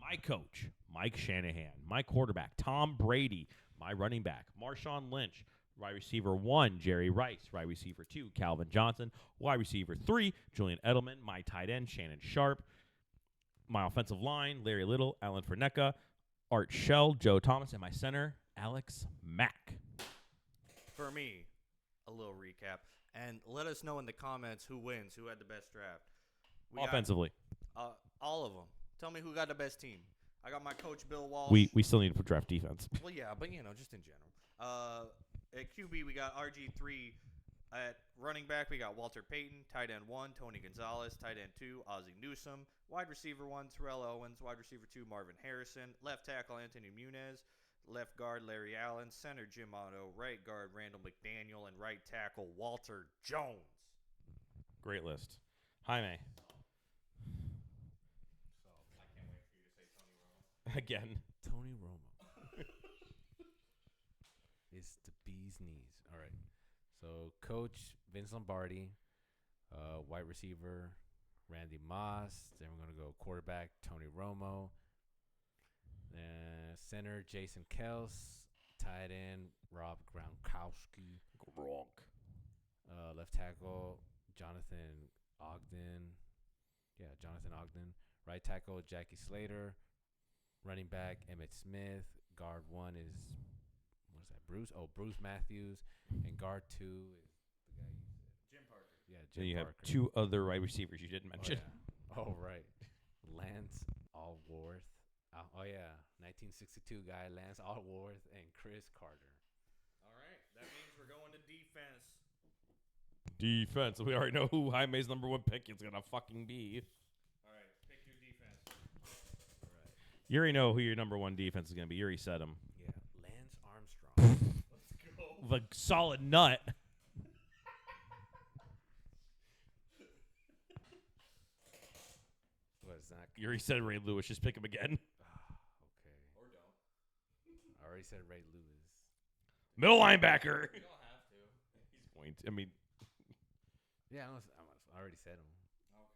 My coach, Mike Shanahan. My quarterback, Tom Brady. My running back, Marshawn Lynch. Wide receiver 1, Jerry Rice. Wide receiver 2, Calvin Johnson. Wide receiver 3, Julian Edelman. My tight end, Shannon Sharp. My offensive line, Larry Little, Alan Franeka, Art Shell, Joe Thomas, and my center, Alex Mack. For me, a little recap. And let us know in the comments who wins, who had the best draft. We Offensively. got, all of them. Tell me who got the best team. I got my coach, Bill Walsh. We still need to draft defense. Well, yeah, but, just in general. At QB, we got RG3, At running back, we got Walter Payton. Tight end 1, Tony Gonzalez. Tight end 2, Ozzie Newsome. Wide receiver 1, Terrell Owens. Wide receiver 2, Marvin Harrison. Left tackle, Anthony Muniz. Left guard, Larry Allen. Center, Jim Otto. Right guard, Randall McDaniel. And right tackle, Walter Jones. Great list. Jaime. So I can't wait for you to say Tony Romo. Again. Tony Romo. It's the bee's knees. All right. So coach Vince Lombardi, wide receiver Randy Moss. Then we're gonna go quarterback Tony Romo. Center Jason Kels. Tight end Rob Gronkowski. Gronk. Left tackle Jonathan Ogden. Yeah, Jonathan Ogden. Right tackle Jackie Slater. Running back Emmitt Smith. Guard 1 is what is that? Bruce Matthews. And guard 2 is the guy you said. Jim Parker. Yeah, Then Jim you Parker. have 2 other wide receivers you didn't Oh, mention. yeah. Oh, right. Lance Allworth. Oh, yeah. 1962 guy, Lance Allworth and Chris Carter. All right. That means we're going to defense. Defense. We already know who Jaime's number 1 pick is gonna fucking be. All right. Pick your defense. All right. You already know who your number 1 defense is gonna be. You already said him. Yeah, Lance Armstrong. Let's go. The solid nut. What is that? You already said Ray Lewis. Just pick him again. Okay. Or don't. I already said Ray Lewis. Middle linebacker. You don't have to. He's point. I mean, Yeah, I already said him. Okay.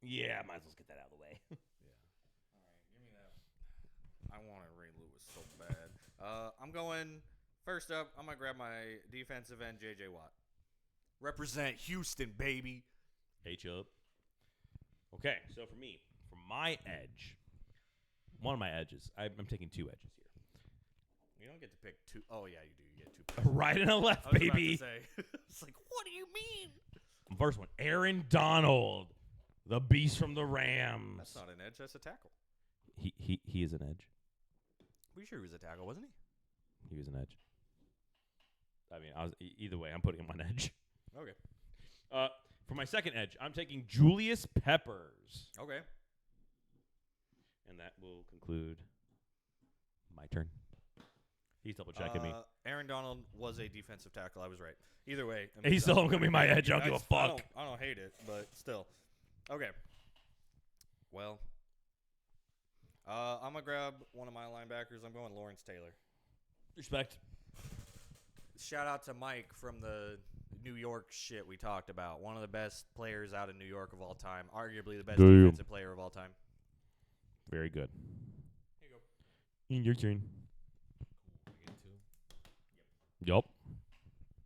yeah, might as well get that out of the way. Yeah. All right. Give me that. I wanted Ray Lewis so bad. I'm going first up. I'm gonna grab my defensive end, J.J. Watt. Represent Houston, baby. H-up. Okay, so for me, for my edge, one of my edges, I'm taking 2 edges here. You don't get to pick 2. Oh yeah, you do. You get 2 picks. Right and a left, I was about baby. to say. It's like, what do you mean? First one, Aaron Donald, the beast from the Rams. That's not an edge. That's a tackle. He is an edge. Pretty sure he was a tackle, wasn't he? He was an edge. I mean, either way, I'm putting him on edge. Okay. For my second edge, I'm taking Julius Peppers. Okay. And that will conclude my turn. He's double checking me. Aaron Donald was a defensive tackle. I was right. Either way. He's still going to be my edge. I don't give a fuck. I don't hate it, but still. Okay. Well, I'm going to grab one of my linebackers. I'm going Lawrence Taylor. Respect. Shout out to Mike from the New York shit we talked about. One of the best players out of New York of all time. Arguably the best defensive player of all time. Very good. Here you go. In your turn. Cool. We get 2. Yup.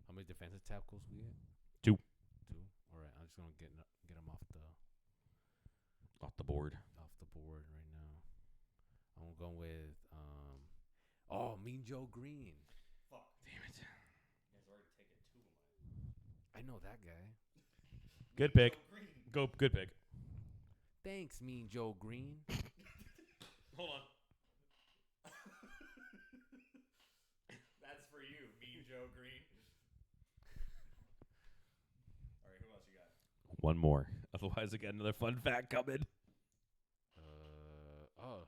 How many defensive tackles we get? 2. 2. All right. I'm just gonna get them off the board. board right now. I'm going with Mean Joe Green. Fuck. Damn it. You guys already taken 2 of mine. I know that guy. Good pick. Green. Good pick. Thanks, Mean Joe Green. Hold on. That's for you, Mean Joe Green. All right, who else you got? One more. Otherwise, I got another fun fact coming.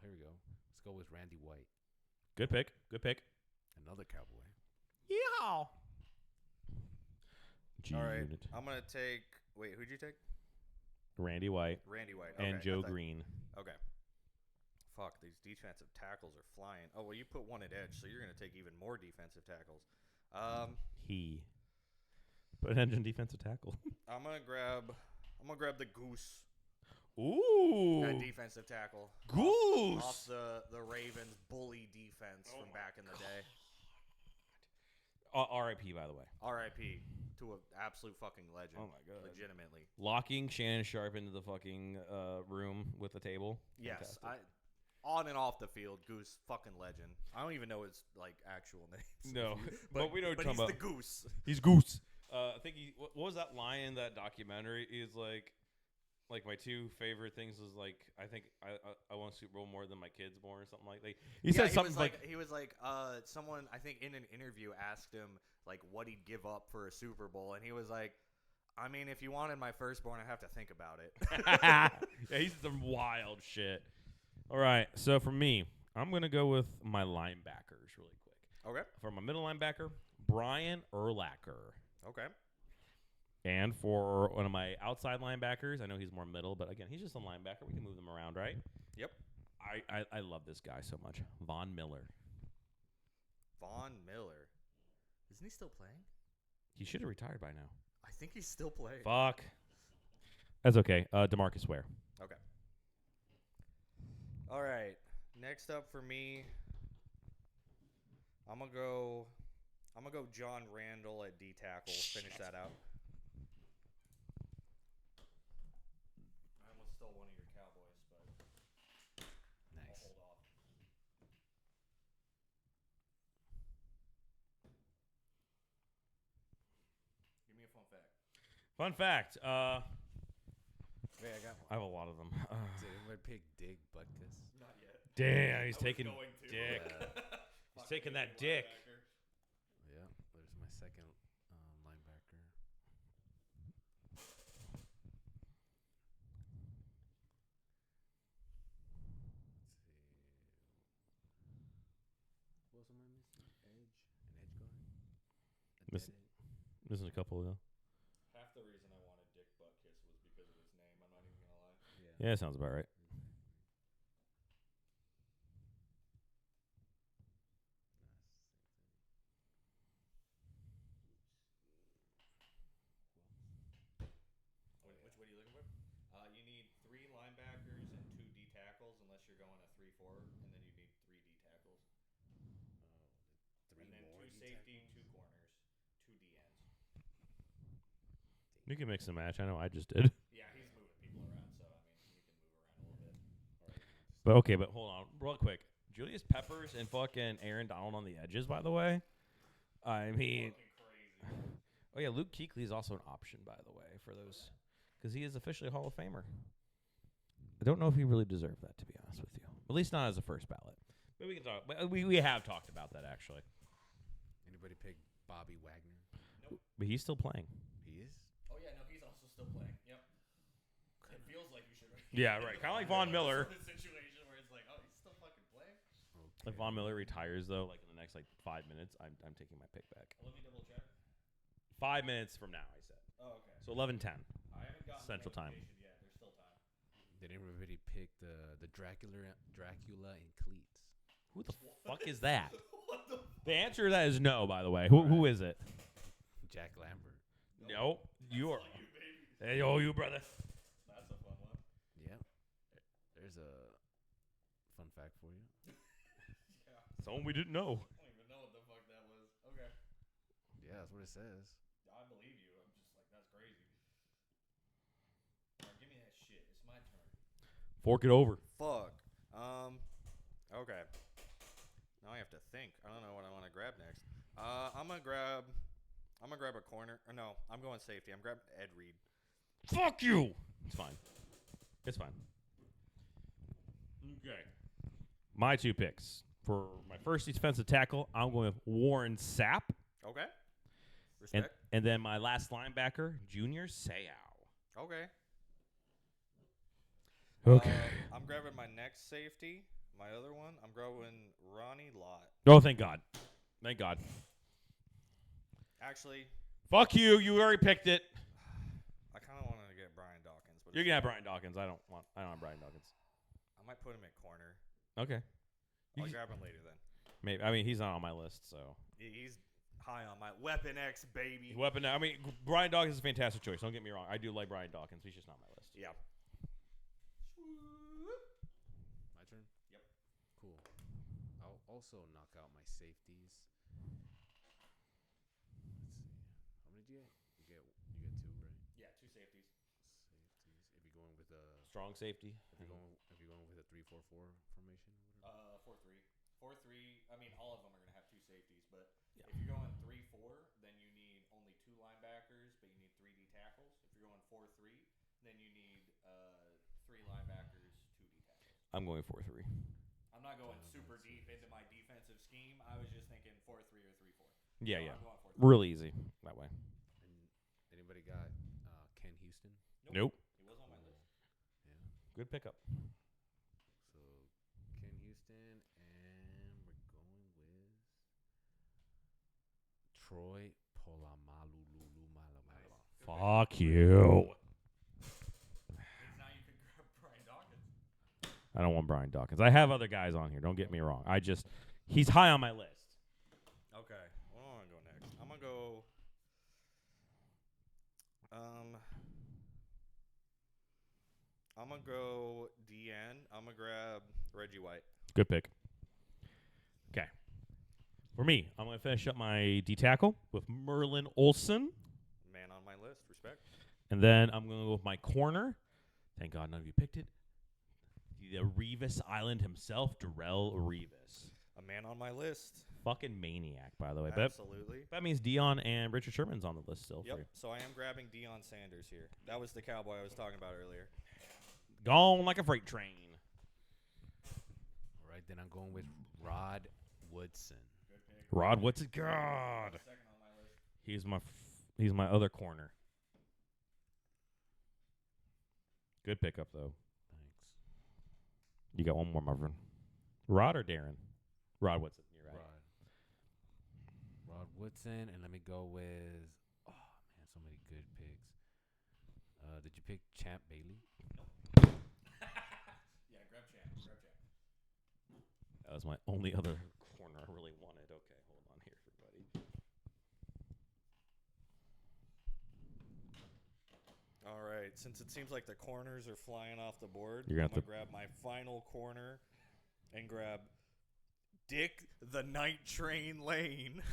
Here we go. Let's go with Randy White. Good pick. Good pick. Another Cowboy. Yeehaw. All right, I'm going to take – wait, who'd you take? Randy White Randy White. and Okay, Joe I thought- Green. Okay. Fuck, these defensive tackles are flying. Oh, well, you put one at edge, so you're going to take even more defensive tackles. He. Put an edge on defensive tackle. I'm gonna grab the Goose Ooh. at defensive tackle. Goose. Off the Ravens bully defense from back in the day. R.I.P. by the way. R.I.P. to an absolute fucking legend. Oh my God. Legitimately. Locking Shannon Sharp into the fucking room with the table. Yes, Fantastic. on and off the field, Goose, fucking legend. I don't even know his like actual name. No, but we know what but you're he's talking the about. Goose. He's Goose. I think what was that line in that documentary? He's like Like my two favorite things was like I think I won Super Bowl more than my kids more or something like that. He said something he was like someone I think in an interview asked him like what he'd give up for a Super Bowl, and he was like, I mean, if you wanted my firstborn, I have to think about it. yeah, he's some wild shit. All right, so for me, I'm gonna go with my linebackers really quick. Okay. For my middle linebacker, Brian Urlacher. Okay. And for one of my outside linebackers, I know he's more middle, but again, he's just a linebacker. We can move them around, right? Yep. I love this guy so much. Von Miller. Von Miller. Isn't he still playing? He should have retired by now. I think he's still playing. Fuck. That's okay. DeMarcus Ware. Okay. All right. Next up for me, I'm gonna go John Randall at D tackle. Finish that out. I almost stole one of your Cowboys, but Nice. I'll hold off. Give me a fun fact. Fun fact. Wait, I got one. I have a lot of them. Did anybody pick Dig Butkus? Not yet. Damn, he's I was taking going to. dick. Yeah. He's taking that dick. Yeah, there's my second linebacker. Let's see. What else am I missing? Edge? An edge guard? A Miss- dead edge? Missing a couple though. Half the reason I wanted Dick Butkus was because of his name. I'm not even gonna lie. Yeah, that sounds about right. Which what are you looking for? You need 3 linebackers and 2 D tackles, unless you're going a 3-4, and then you need 3 D tackles. Three And then more 2 D safety, tackles? 2 corners, 2 D ends. You can mix and match. I know I just did. Yeah, he's moving people around, so I mean, you can move around a little bit. But okay, but hold on, real quick. Julius Peppers and fucking Aaron Donald on the edges, by the way. I mean, Fucking crazy. oh yeah, Luke Kuechly is also an option, by the way, for those, because he is officially a Hall of Famer. I don't know if he really deserved that, to be honest with you. At least not as a first ballot. But we can talk. But we have talked about that actually. Anybody pick Bobby Wagner? But he's still playing. He is? Oh yeah, no, he's also still playing. Yep. It feels like you should. Yeah, right. Kind of like Von Miller. The situation where it's like, oh, he's still fucking playing. Okay. If Von Miller retires though, like in the next like 5 minutes, I'm taking my pick back. Let me double check. 5 minutes from now, I said. Oh, okay. So 11:10. I haven't gotten Central the time. notification yet. There's still time. Did anybody pick the Dracula in cleats? Who the fuck is that? What the? The answer to that is no. By the way, who is it? Jack Lambert. No, you are. You baby. Hey, oh, you brother. That's a fun one. Yeah. There's a fun fact for you. Yeah. Someone we didn't know. I don't even know what the fuck that was. Okay. Yeah, that's what it says. I believe you. I'm just like, that's crazy. Alright, give me that shit. It's my turn. Fork it over. Fuck. Okay. Now I have to think. I don't know what I want to grab next. I'm gonna grab a corner. Or no, I'm going safety. I'm grabbing Ed Reed. Fuck you. It's fine. It's fine. Okay. My 2 picks for my first defensive tackle. I'm going with Warren Sapp, Okay. and Respect. and then my last linebacker, Junior Seau. Okay. Okay. I'm grabbing my next safety. My other one, I'm grabbing Ronnie Lott. Oh, thank God. Thank God. Actually, Fuck you. You already picked it. I kind of wanted to get Brian Dawkins, but You can have Brian Dawkins. I don't have Brian Dawkins. I might put him at corner. Okay. I'll You- grab him later then. Maybe. I mean, he's not on my list, so. He's high on my Weapon X, baby. Weapon. I mean, Brian Dawkins is a fantastic choice. Don't get me wrong. I do like Brian Dawkins. He's just not on my list. Yeah. My turn? Yep. Cool. I'll also knock out my safeties. Let's see. How many did you get? You get 2, right? Yeah, 2 safeties. Safeties. If you're going with a Strong safety. if you're going with a 3-4-4 formation or whatever. 4-3. 4-3. I mean, all of them are gonna have 2 safeties, but Yeah. if you're going 3-4, then you need only 2 linebackers, but you need 3 D tackles. If you're going 4-3, then you need 3 linebackers, 2 D tackles. I'm going 4-3. I'm not going super deep into my defensive scheme. I was just thinking 4-3 or 3-4. Yeah, So yeah. I'm going 4-3. Real easy that way. And anybody got Ken Houston? Nope. He was on my list. Yeah. Good pickup. So Ken Houston, and we're going with Troy Polamalu. Fuck you. Means now you can grab Brian Dawkins. I don't want Brian Dawkins. I have other guys on here. Don't get me wrong. He's high on my list. Okay. What do I want to go next? I'm going to go... I'm going to go DN. I'm going to grab Reggie White. Good pick. Okay. For me, I'm going to finish up my D tackle with Merlin Olsen. Man on my list. Respect. And then I'm going to go with my corner. Thank God none of you picked it. The Revis Island himself, Darrell Revis. A man on my list. Fucking maniac, by the way. Absolutely. That means Dion and Richard Sherman's on the list still. Yep. For you. So I am grabbing Deion Sanders here. That was the cowboy I was talking about earlier. Gone like a freight train. All right, then I'm going with Rod Woodson. Good pick. Rod, what's it? God. Second on my list. He's my other corner. Good pickup though. Thanks. You got one more, my friend. Rod or Darren? Rod Woodson. You're right. Rod Woodson, and let me go with. Oh man, so many good picks. Did you pick Champ Bailey? Yeah, grab Champ. Grab Champ. That was my only other corner I really wanted. Okay, hold on here, everybody. All right. Since it seems like the corners are flying off the board, You're gonna I'm going to grab my final corner and grab Dick the Night Train Lane.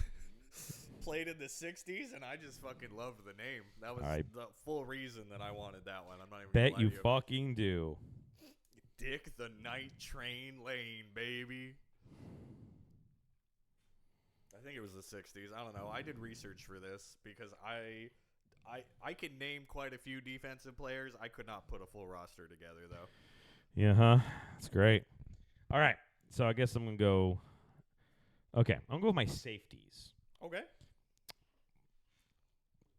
Played in the 60s, and I just fucking loved the name. That was the full reason that I wanted that one. I'm not even Bet gonna lie you to fucking do. Dick the Night Train Lane, baby. I think it was the 60s. I don't know. I did research for this because I can name quite a few defensive players. I could not put a full roster together, though. Yeah, huh? That's great. All right. So I guess I'm going to go. Okay. I'm going to go with my safeties. Okay.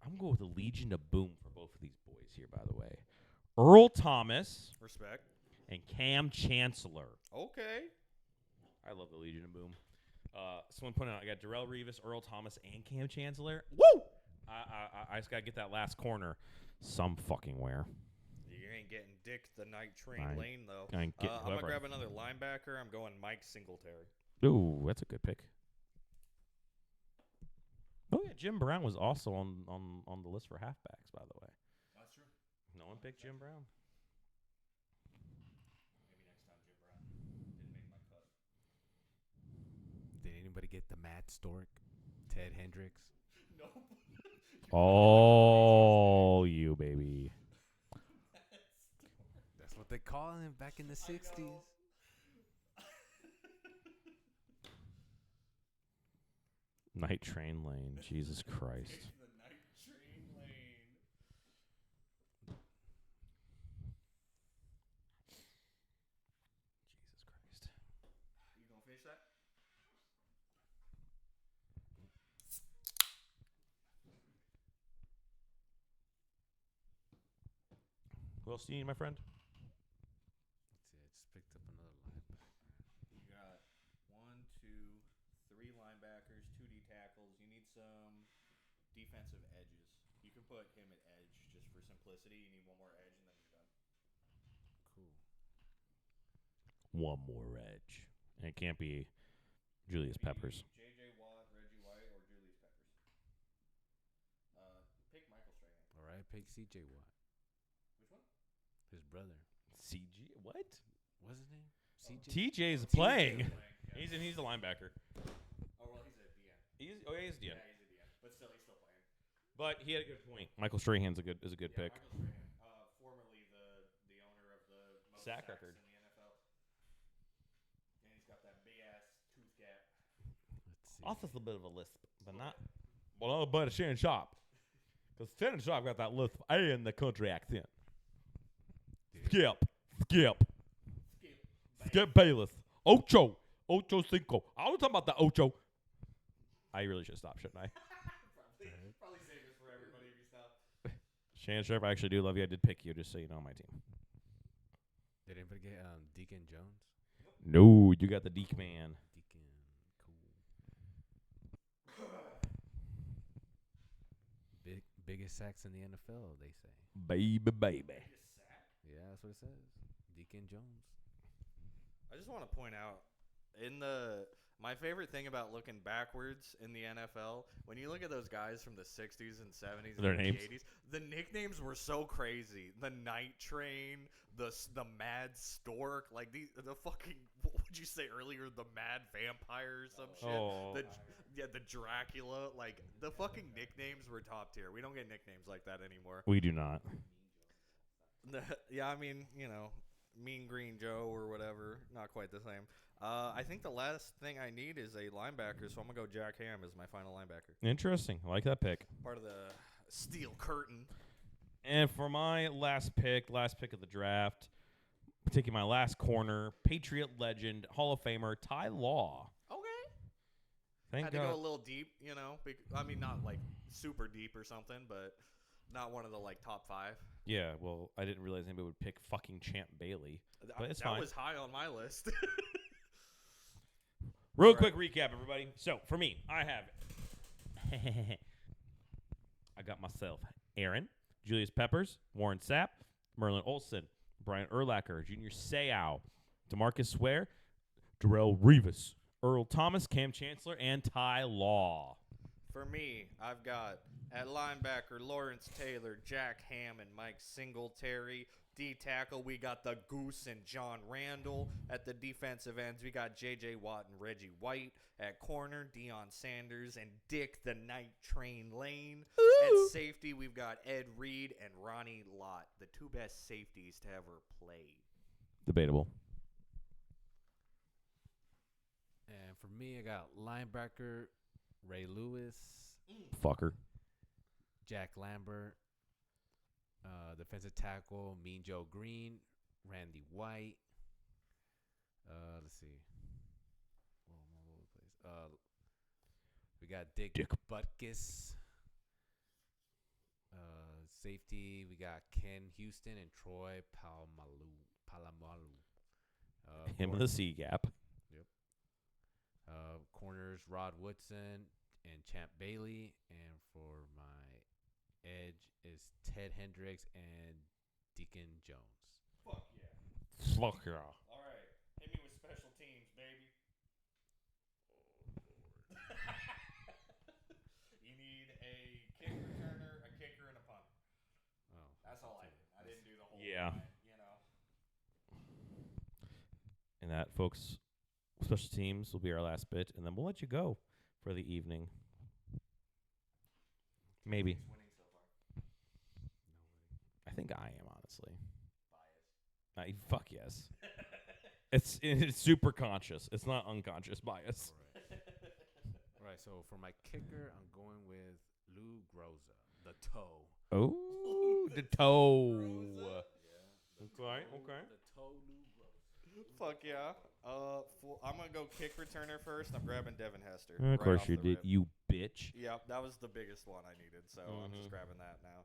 I'm going to go with the Legion of Boom for both of these boys here, by the way. Earl Thomas Respect. and Cam Chancellor. Okay. I love the Legion of Boom. Someone pointed out I got Darrell Revis, Earl Thomas, and Cam Chancellor. Woo! I just got to get that last corner some fucking where. You ain't getting Dick the Night Train Lane, though. I get I'm going to whoever. grab another linebacker. I'm going Mike Singletary. Ooh, that's a good pick. Oh, yeah, Jim Brown was also on the list for halfbacks, by the way. That's true. No one picked Jim Brown. Maybe next time Jim Brown didn't make my cut. Did anybody get the Matt Stork, Ted Hendricks? Nope. Oh, you baby. That's what they call him back in the 60s. Night Train Lane. Jesus Christ. The Night Train Lane. Jesus Christ. You gonna finish that? Who else do you need, my friend? That's it. Just picked up another linebacker. You got 1, 2, 3 linebackers, 2 D tackles. You need some defensive edges. You can put him at edge just for simplicity. You need one more edge, and then you're done. Cool. One more edge. And it can't be Julius Peppers. J.J. Watt, Reggie White, or Julius Peppers. Pick Michael Strahan. All right, pick C.J. Watt. Which one? His brother. CG? What? What's his name? C.J. TJ's playing. Yeah. He's a linebacker. Oh, well, he's a DN. He's DN. Yeah, he's a DN. But still, he's still playing. But he had a good point. Michael Strahan's a good pick. Michael Strahan, formerly the owner of the most Sack sacks record. in the NFL. And he's got that big-ass tooth gap. Let's see. Also, a bit of a lisp, but not. Well, not but Shannon Sharp. Because Shannon Sharp got that lisp and the country accent. Skip Bayless. Ocho Cinco. I was talking about the Ocho. I really should stop, shouldn't I? Probably save this for everybody if you stop. Shannon Sharp, I actually do love you. I did pick you, just so you know, on my team. Did anybody get Deacon Jones? No, you got the Deke man. Deacon, cool. Biggest sacks in the NFL, they say. Baby. Yeah, that's what it says. Deacon Jones. I just want to point out my favorite thing about looking backwards in the NFL, when you look at those guys from the 60s and 70s Their and names? the 80s, the nicknames were so crazy. The Night Train, the Mad Stork, like the fucking, what would you say earlier, the Mad Vampire or some shit. Oh. The Dracula, like the fucking nicknames were top tier. We don't get nicknames like that anymore. We do not. Yeah, I mean, Mean Green Joe or whatever, not quite the same. I think the last thing I need is a linebacker, so I'm going to go Jack Ham as my final linebacker. Interesting. I like that pick. Part of the steel curtain. And for my last pick of the draft, I'm taking my last corner, Patriot legend, Hall of Famer, Ty Law. Okay. Thank Had to God. go a little deep, I mean, not like super deep or something, but not one of the like top 5. Yeah, well, I didn't realize anybody would pick fucking Champ Bailey. But it's fine. That was high on my list. Real quick recap, everybody. So, for me, I have I got myself Aaron, Julius Peppers, Warren Sapp, Merlin Olsen, Brian Urlacher, Junior Seau, DeMarcus Ware, Darrell Revis, Earl Thomas, Cam Chancellor, and Ty Law. For me, I've got at linebacker Lawrence Taylor, Jack Ham, and Mike Singletary. D-tackle, we got the Goose and John Randall. At the defensive ends, we got J.J. Watt and Reggie White. At corner, Deion Sanders and Dick the Night Train Lane. At safety, we've got Ed Reed and Ronnie Lott, the 2 best safeties to ever play. Debatable. And for me, I got linebacker Ray Lewis, Fucker. Jack Lambert, defensive tackle Mean Joe Green, Randy White. Let's see. Well, I'm all over the place. We got Dick Butkus. Safety, we got Ken Houston and Troy Polamalu. Him in the C gap. Corners, Rod Woodson and Champ Bailey. And for my edge is Ted Hendricks and Deacon Jones. Fuck yeah. Fuck yeah. All right. Hit me with special teams, baby. You need a kick returner, a kicker, and a punt. Oh, That's all I did. I didn't do the whole Yeah. line, And that, folks, special teams will be our last bit, and then we'll let you go for the evening. Maybe. Who's winning so far? I think I am, honestly. Fuck yes. It's super conscious. It's not unconscious bias. All right, so for my kicker, I'm going with Lou Groza, the toe. Oh, the toe. Yeah. Okay. The toe Lou Groza. Fuck yeah. I'm going to go kick returner first. I'm grabbing Devin Hester. Of right course off you the did, rip. you bitch. Yep, that was the biggest one I needed, so I'm just grabbing that now.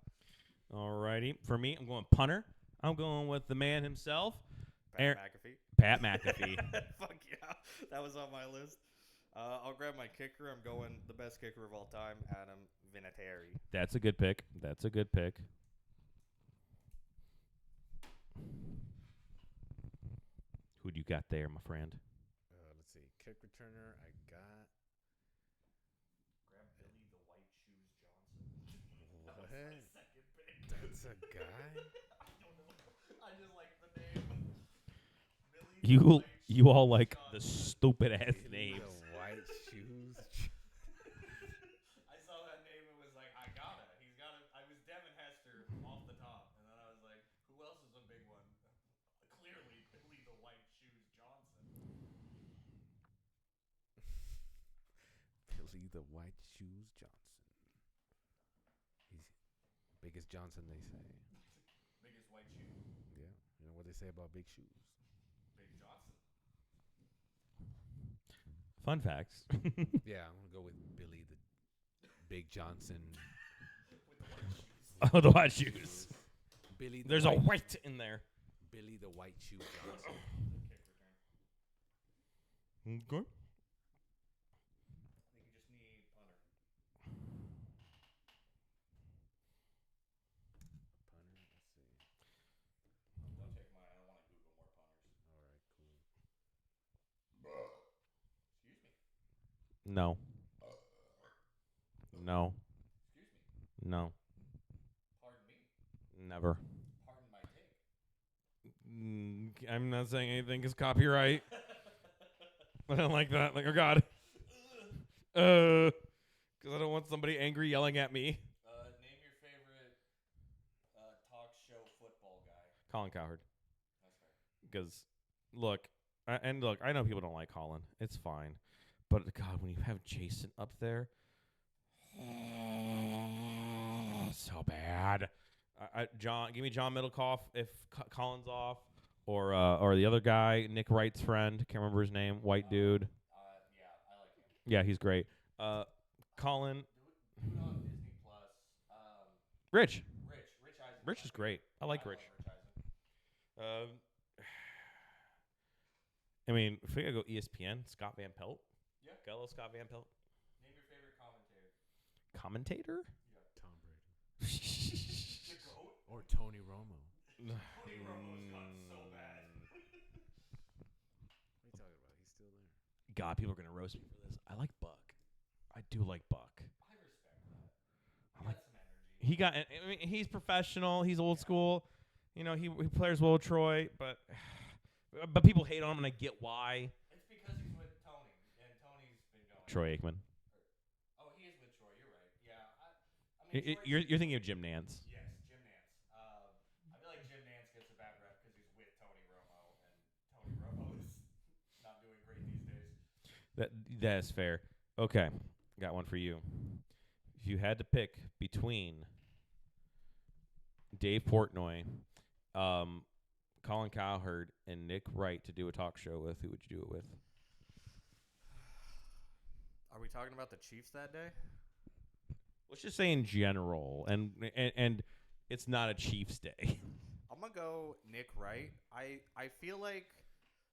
Alrighty. For me, I'm going punter. I'm going with the man himself, Pat McAfee. Pat McAfee. Fuck yeah. That was on my list. I'll grab my kicker. I'm going the best kicker of all time, Adam Vinatieri. That's a good pick. Who do you got there, my friend? Let's see. Kick returner, I got. Grab Billy the White Shoes Johnson. What? That was my second pick. That's a guy? I don't know. I just like the name. Billy the White You all Shoes like the Johnson. stupid ass name. The white shoes. I saw that name and was like, I gotta. He's gotta. I was Devin Hester off the top, and then I was like, who else is a big one? Clearly, Billy the White Shoes Johnson. Billy the White Shoes Johnson. He's biggest Johnson, they say. Biggest white shoe. Yeah. You know what they say about big shoes. Big Johnson. Fun facts. Yeah, I'm gonna go with Billy the Big Johnson. Oh, the white shoes. Billy. The There's a white, white in there. Billy the White Shoe Johnson. Kick return. Okay. I think you just need punter. Punter. Let's see. Don't take mine. I don't want to Google more punters. All right, cool. Excuse me. No. No. Excuse me. No. Pardon me. Never. Pardon my take. I'm not saying anything because copyright. I don't like that. Like, oh God. Because I don't want somebody angry yelling at me. Name your favorite talk show football guy. Colin Cowherd. That's fair. Because, look, I know people don't like Colin. It's fine. But, God, when you have Jason up there, so bad. Give me John Middlecoff if Colin's off. Or the other guy, Nick Wright's friend. Can't remember his name. White dude. Yeah, I like him. Yeah, he's great. Colin. Do it on Disney Plus. Rich. Rich Eisen. Rich is great. I like Rich. Eisen. I mean, if we gotta go ESPN, Scott Van Pelt. Yeah. Got a little Scott Van Pelt. Name your favorite commentator. Commentator? Tom Brady. The GOAT. Or Tony Romo. Tony Romo's gone so bad. What are you talking about? He's still there. God, people are gonna roast me for this. I like Buck. I do like Buck. I respect that. I He like- got some energy. He got. I mean, he's professional. He's old school. You know, he plays well with Troy, but people hate on him, and I get why. It's because he's with Tony, and Tony's been going. Troy Aikman. Oh, he is with Troy. You're right. Yeah. I mean, Troy's- You're thinking of Jim Nance. Yes, Jim Nance. I feel like Jim Nance gets a bad rep because he's with Tony Romo, and Tony Romo is not doing great these days. That is fair. Okay, got one for you. If you had to pick between Dave Portnoy, Colin Cowherd, and Nick Wright to do a talk show with, who would you do it with? Are we talking about the Chiefs that day? Let's just say in general, and it's not a Chiefs day. I'm gonna go Nick Wright. I feel like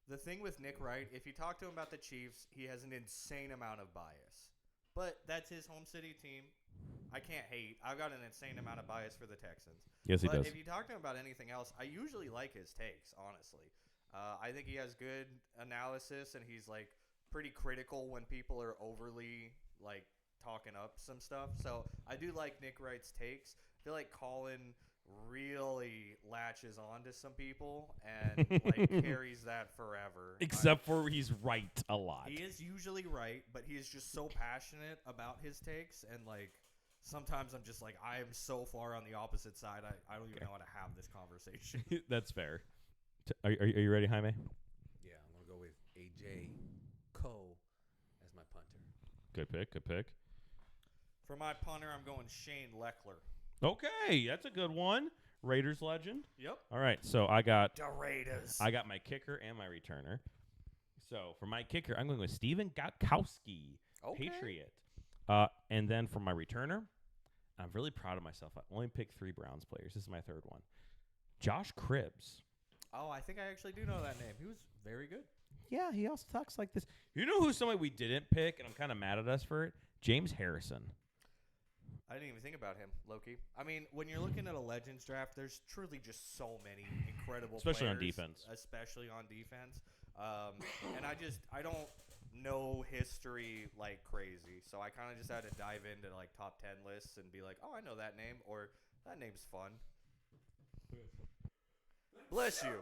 the thing with Nick Wright, if you talk to him about the Chiefs, he has an insane amount of bias. But that's his home city team. I can't hate. I've got an insane amount of bias for the Texans. Yes, he But does. if you talk to him about anything else, I usually like his takes, honestly. I think he has good analysis, and he's like pretty critical when people are overly like talking up some stuff. So I do like Nick Wright's takes. I feel like Colin really latches on to some people and like carries that forever. Except for he's right a lot. He is usually right, but he is just so passionate about his takes, and like sometimes I'm just like, I am so far on the opposite side. I don't even know how to have this conversation. That's fair. Are you ready, Jaime? Yeah, I'm gonna go with AJ Cole as my punter. Good pick. Good pick. For my punter, I'm going Shane Leckler. Okay, that's a good one. Raiders legend. Yep. All right, so I got The Raiders. my kicker and my returner. So for my kicker, I'm going with Steven Gostkowski, Okay. Patriot. And then for my returner, I'm really proud of myself. I only picked 3 Browns players. This is my third one. Josh Cribbs. Oh, I think I actually do know that name. He was very good. Yeah, he also talks like this. You know who's somebody we didn't pick, and I'm kind of mad at us for it? James Harrison. I didn't even think about him, Loki. I mean, when you're looking at a Legends draft, there's truly just so many incredible Especially on players, defense. Especially on defense. And I don't know history like crazy. So I kind of just had to dive into like top 10 lists and be like, oh, I know that name, or that name's fun. Bless you.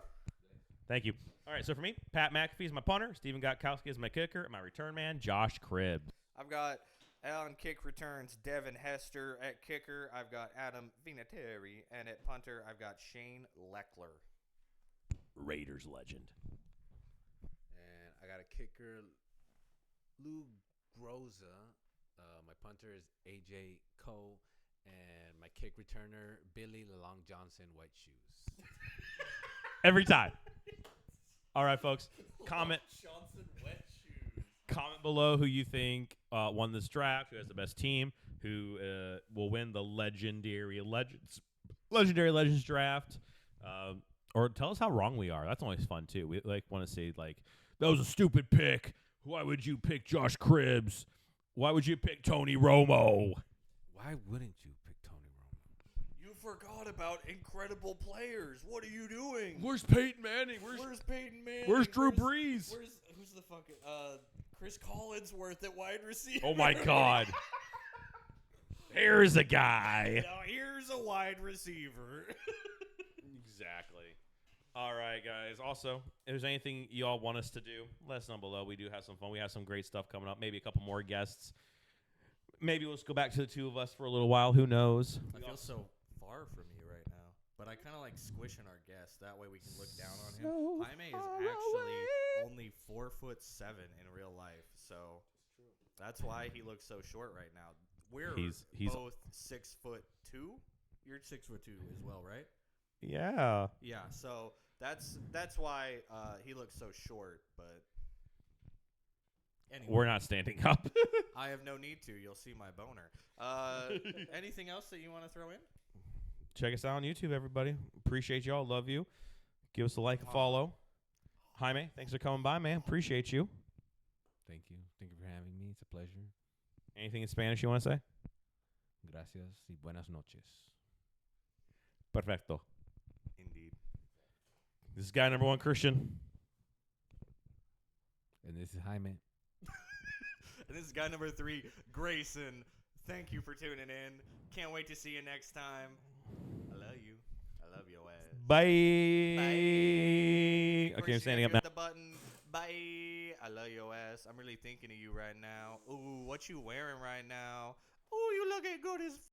Thank you. All right, so for me, Pat McAfee is my punter, Steven Gostkowski is my kicker, and my return man, Josh Cribbs. I've got Alan kick returns, Devin Hester at kicker. I've got Adam Vinatieri, and at punter, I've got Shane Leckler. Raiders legend. And I got a kicker, Lou Groza. My punter is AJ Cole. And my kick returner, Billy Long Johnson, White Shoes. Every time. All right, folks. Comment Johnson wet shoes. comment below who you think won this draft, who has the best team, who will win the legendary legends draft. Or tell us how wrong we are. That's always fun too. We want to say that was a stupid pick. Why would you pick Josh Cribbs? Why would you pick Tony Romo? Why wouldn't you pick Tony Romo? You forgot about incredible players. What are you doing? Where's Peyton Manning? Where's Peyton Manning? Where's Drew Brees? Who's the fucking Chris Collinsworth at wide receiver? Oh my God! Here's a guy. Now here's a wide receiver. Exactly. All right, guys. Also, if there's anything you all want us to do, let us know below. We do have some fun. We have some great stuff coming up. Maybe a couple more guests. Maybe we'll just go back to the two of us for a little while. Who knows? I feel so far from you right now, but I kind of like squishing our guest. That way we can look down on him. So Jaime is far actually away. only 4'7" in real life, so that's why he looks so short right now. We're He's both 6'2". You're 6'2" as well, right? Yeah. Yeah, so that's why he looks so short. But anyway, We're not standing up. I have no need to. You'll see my boner. Anything else that you want to throw in? Check us out on YouTube, everybody. Appreciate y'all. Love you. Give us a like and follow. Jaime, thanks for coming by, man. Appreciate you. Thank you. Thank you for having me. It's a pleasure. Anything in Spanish you want to say? Gracias y buenas noches. Perfecto. Indeed. This is guy number 1, Christian. And this is Jaime. And this is guy number 3, Grayson. Thank you for tuning in. Can't wait to see you next time. I love you. I love your ass. Bye. Bye. Okay, I'm First, standing you up gotta now. hit the button. Bye. I love your ass. I'm really thinking of you right now. Ooh, what you wearing right now? Ooh, you looking good as